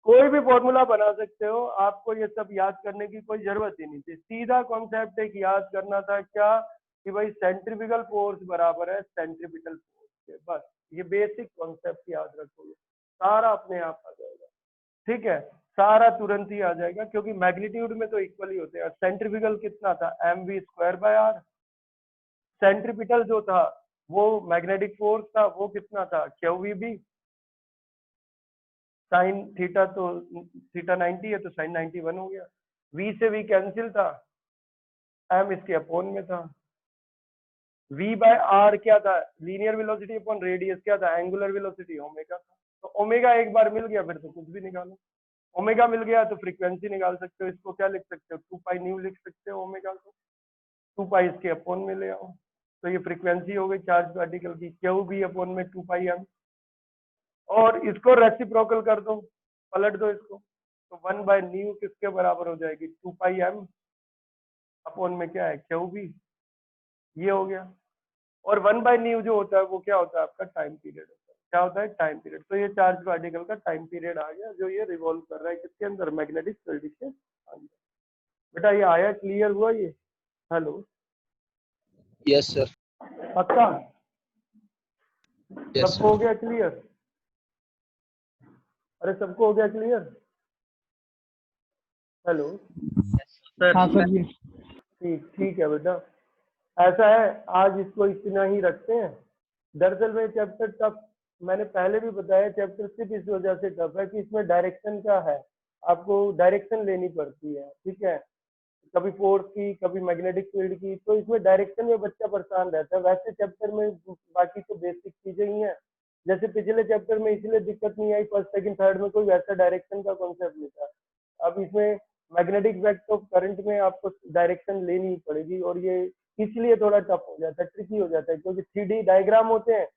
कोई भी फॉर्मूला बना सकते हो, आपको ये सब याद करने की कोई जरूरत ही नहीं थी। सीधा कॉन्सेप्ट एक याद करना था क्या, कि भाई सेंट्रीफ्यूगल फोर्स बराबर है सेंट्रीपिटल फोर्स के। बस ये बेसिक कॉन्सेप्ट याद रखोगे, सारा अपने आप आ जाएगा। ठीक है, सारा तुरंत ही आ जाएगा, क्योंकि मैग्नीट्यूड में तो इक्वल ही होते हैं। सेंट्रीफ्यूगल कितना था, mv²/r। सेंट्रीपिटल जो था वो मैग्नेटिक फोर्स था, वो कितना था, qvb। साइन थीटा तो थीटा 90 है, तो साइन 91 हो गया। v से v कैंसिल था, m इसके अपोन में था। v/r क्या था, लीनियर वेलोसिटी अपॉन रेडियस क्या था, एंगुलर वेलोसिटी ओमेगा था। तो ओमेगा एक बार मिल गया, फिर तो कुछ भी निकालो। ओमेगा मिल गया तो फ्रीक्वेंसी निकाल सकते हो। इसको क्या लिख सकते हो, 2 पाई न्यू लिख सकते हो ओमेगा को, 2 पाई इसके अपोन में ले आओ, तो ये फ्रीक्वेंसी हो गई चार्ज पार्टिकल की, क्यू भी अपोन में 2 पाई m। और इसको रेसिप्रोकल कर दो, पलट दो इसको, तो 1/न्यू किसके बराबर हो जाएगी, 2 पाई m अपोन में क्या है, क्यू भी। ये हो गया। और 1/न्यू जो होता है वो क्या होता है, आपका टाइम पीरियड होता है। क्या होता है, टाइम पीरियड। तो ये चार्ज पार्टिकल का टाइम पीरियड आ गया, जो ये रिवॉल्व कर रहा है किसके अंदर, मैग्नेटिक फील्ड के अंदर। बेटा ये आया, क्लियर हुआ ये, हेलो? Yes sir. पक्का? यस सबको हो सर। गया क्लियर? अरे सबको हो गया क्लियर? हेलो? हाँ सर जी। ठीक ठीक है बेटा, ऐसा है आज इसको इतना ही रखते हैं। दरअसल में चैप्टर टफ, मैंने पहले भी बताया, चैप्टर सिर्फ इस वजह से टफ है कि इसमें डायरेक्शन का है, आपको डायरेक्शन लेनी पड़ती है। ठीक है, कभी फोर्स की, कभी मैग्नेटिक फील्ड की, तो इसमें डायरेक्शन में बच्चा परेशान रहता है। वैसे चैप्टर में बाकी तो बेसिक चीजें ही हैं, जैसे पिछले चैप्टर में इसलिए दिक्कत नहीं आई, फर्स्ट सेकंड थर्ड में कोई वैसा डायरेक्शन का कॉन्सेप्ट नहीं था। अब इसमें मैग्नेटिक वेक्टर ऑफ करंट में आपको डायरेक्शन लेनी ही पड़ेगी, और ये इसलिए थोड़ा टफ हो जाता है, ट्रिकी हो जाता है, क्योंकि 3D डायग्राम होते हैं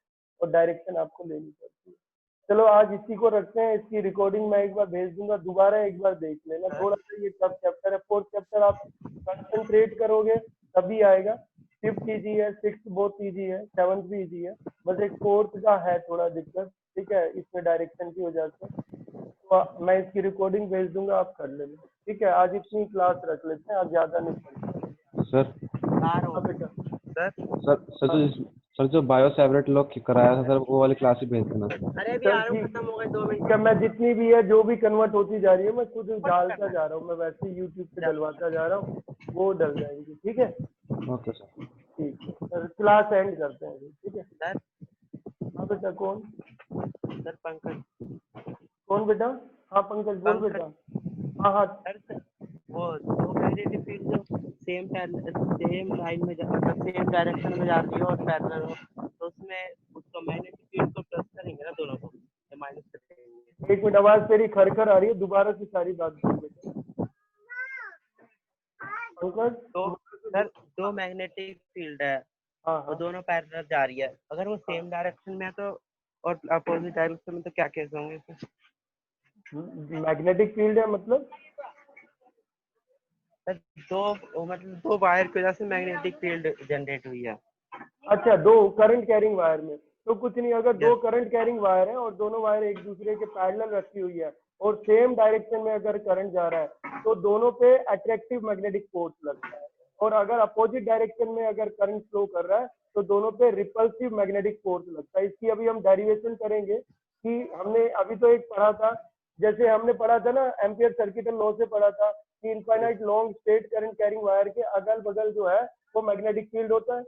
और डायरेक्शन आपको लेनी पड़ती है। चलो आज इसी को रखते हैं, इसकी रिकॉर्डिंग मैं एक बार भेज दूंगा, दोबारा एक बार देख लेना। थोड़ा सा ये टफ चैप्टर है, 4th चैप्टर आप कंसंट्रेट करोगे तभी आएगा। 5th इजी है, 6th बहुत इजी है, 7th भी इजी है, बस एक 4th का है थोड़ा दिक्कत। ठीक है, इसमें डायरेक्शन की वजह से। तो मैं इसकी रिकॉर्डिंग भेज दूंगा, आप कर लेना। ठीक है, आज इतनी क्लास रख लेते हैं, आज ज्यादा नहीं पढ़ते। सर हाँ बेटा। सर जो बायो सेवरेट लॉग कराया था सर, वो वाली क्लास ही भेज देना। अरे अभी चल आ रहा हूँ, ठीक खत्म हो गए 2 मिनट। है, मैं जितनी भी है जो भी कन्वर्ट होती जा रही है मैं खुद डालता जा रहा हूँ, मैं वैसे ही यूट्यूब पे डलवाता जा रहा हूँ, वो डल जाएंगी। ठीक है, ओके सर। ठीक है सर, क्लास एंड करते हैं अभी, ठीक है। सर हाँ बेटा, कौन सर पंकज। कौन बेटा? हाँ पंकज बोल बेटा। हाँ हाँ सर वो दो मैग्नेटिक फील्ड जो सेम लाइन में मतलब सेम डायरेक्शन में जाती है और पैरेलल हो, तो उसमें उसको मैग्नेटिक फील्ड को प्लस करेंगे ना दोनों को, या माइनस करेंगे। एक मिनट, आवाज तेरी खरखर आ रही है, दोबारा से सारी बात बोल बेटा। पंकज तो सर दो मैग्नेटिक फील्ड है, हाँ वो हाँ, दोनों पैरेलल जा रही है, अगर वो सेम डायरेक्शन में है तो, और अपोजिट डायरेक्शन में, तो क्या केस होंगे इसमें? मैग्नेटिक फील्ड है मतलब? सर मतलब दो वायर की वजह से मैग्नेटिक फील्ड जनरेट हुई है। अच्छा, दो करंट कैरिंग वायर में तो कुछ नहीं, अगर दो Yes. करंट कैरिंग वायर है और दोनों वायर एक दूसरे के पैरेलल रखी हुई है और सेम डायरेक्शन में अगर करंट जा रहा है तो दोनों पे अट्रैक्टिव मैग्नेटिक फोर्स लगता है, और अगर अपोजिट डायरेक्शन में अगर करंट फ्लो कर रहा है तो दोनों पे रिपल्सिव मैग्नेटिक फोर्स लगता है। इसकी अभी हम डेरिवेशन करेंगे कि हमने अभी तो एक पढ़ा था, जैसे हमने पढ़ा था ना एम्पियर सर्किटल लॉ से पढ़ा था कि infinite long straight current carrying wire के अगल बगल जो है वो मैग्नेटिक फील्ड होता है।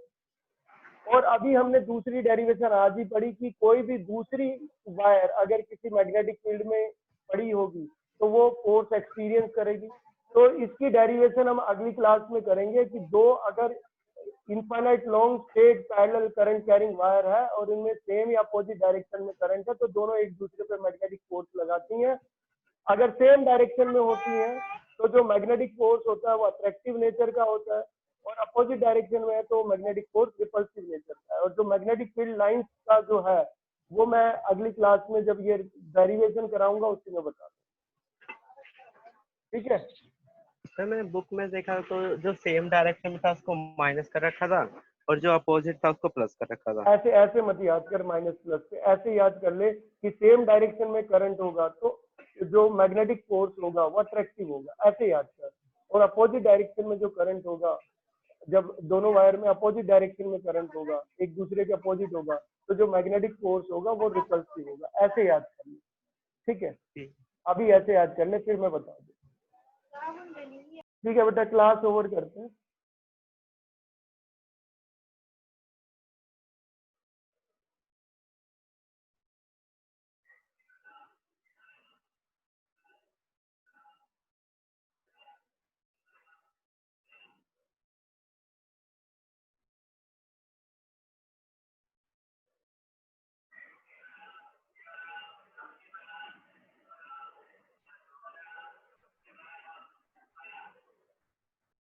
और अभी हमने दूसरी डेरिवेशन आज ही पढ़ी कि कोई भी दूसरी वायर अगर किसी मैग्नेटिक फील्ड में पड़ी होगी तो वो फोर्स एक्सपीरियंस करेगी। तो इसकी डेरिवेशन हम अगली क्लास में करेंगे कि दो अगर infinite long straight parallel current carrying wire है और इनमें सेम या अपोजिट डायरेक्शन में करंट है तो दोनों एक दूसरे पर मैग्नेटिक फोर्स लगाती हैं। अगर सेम डायरेक्शन में होती हैं तो जो मैग्नेटिक फोर्स होता है वो अट्रैक्टिव नेचर का होता है, और अपोजिट डायरेक्शन में है तो मैग्नेटिक फोर्स रिपल्सिव नेचर का है। और जो मैग्नेटिक फील्ड लाइंस का जो है वो मैं अगली क्लास में जब ये डेरिवेशन कराऊंगा उसी में बताऊंगा। ठीक है। सर मैंने बुक में देखा तो जो सेम डायरेक्शन में था उसको माइनस कर रखा था और जो अपोजिट था उसको प्लस कर रखा था। ऐसे ऐसे मत याद कर माइनस प्लस से, ऐसे याद कर ले कि सेम डायरेक्शन में करंट होगा तो जो मैग्नेटिक फोर्स होगा वो अट्रैक्टिव होगा, ऐसे याद कर। और अपोजिट डायरेक्शन में जो करंट होगा, जब दोनों वायर में अपोजिट डायरेक्शन में करंट होगा, एक दूसरे के अपोजिट होगा, तो जो मैग्नेटिक फोर्स होगा वो रिपल्सिव होगा, ऐसे याद कर ले। ठीक है, अभी ऐसे याद कर ले, फिर मैं बता दूँ। ठीक है बेटा, क्लास ओवर करते हैं।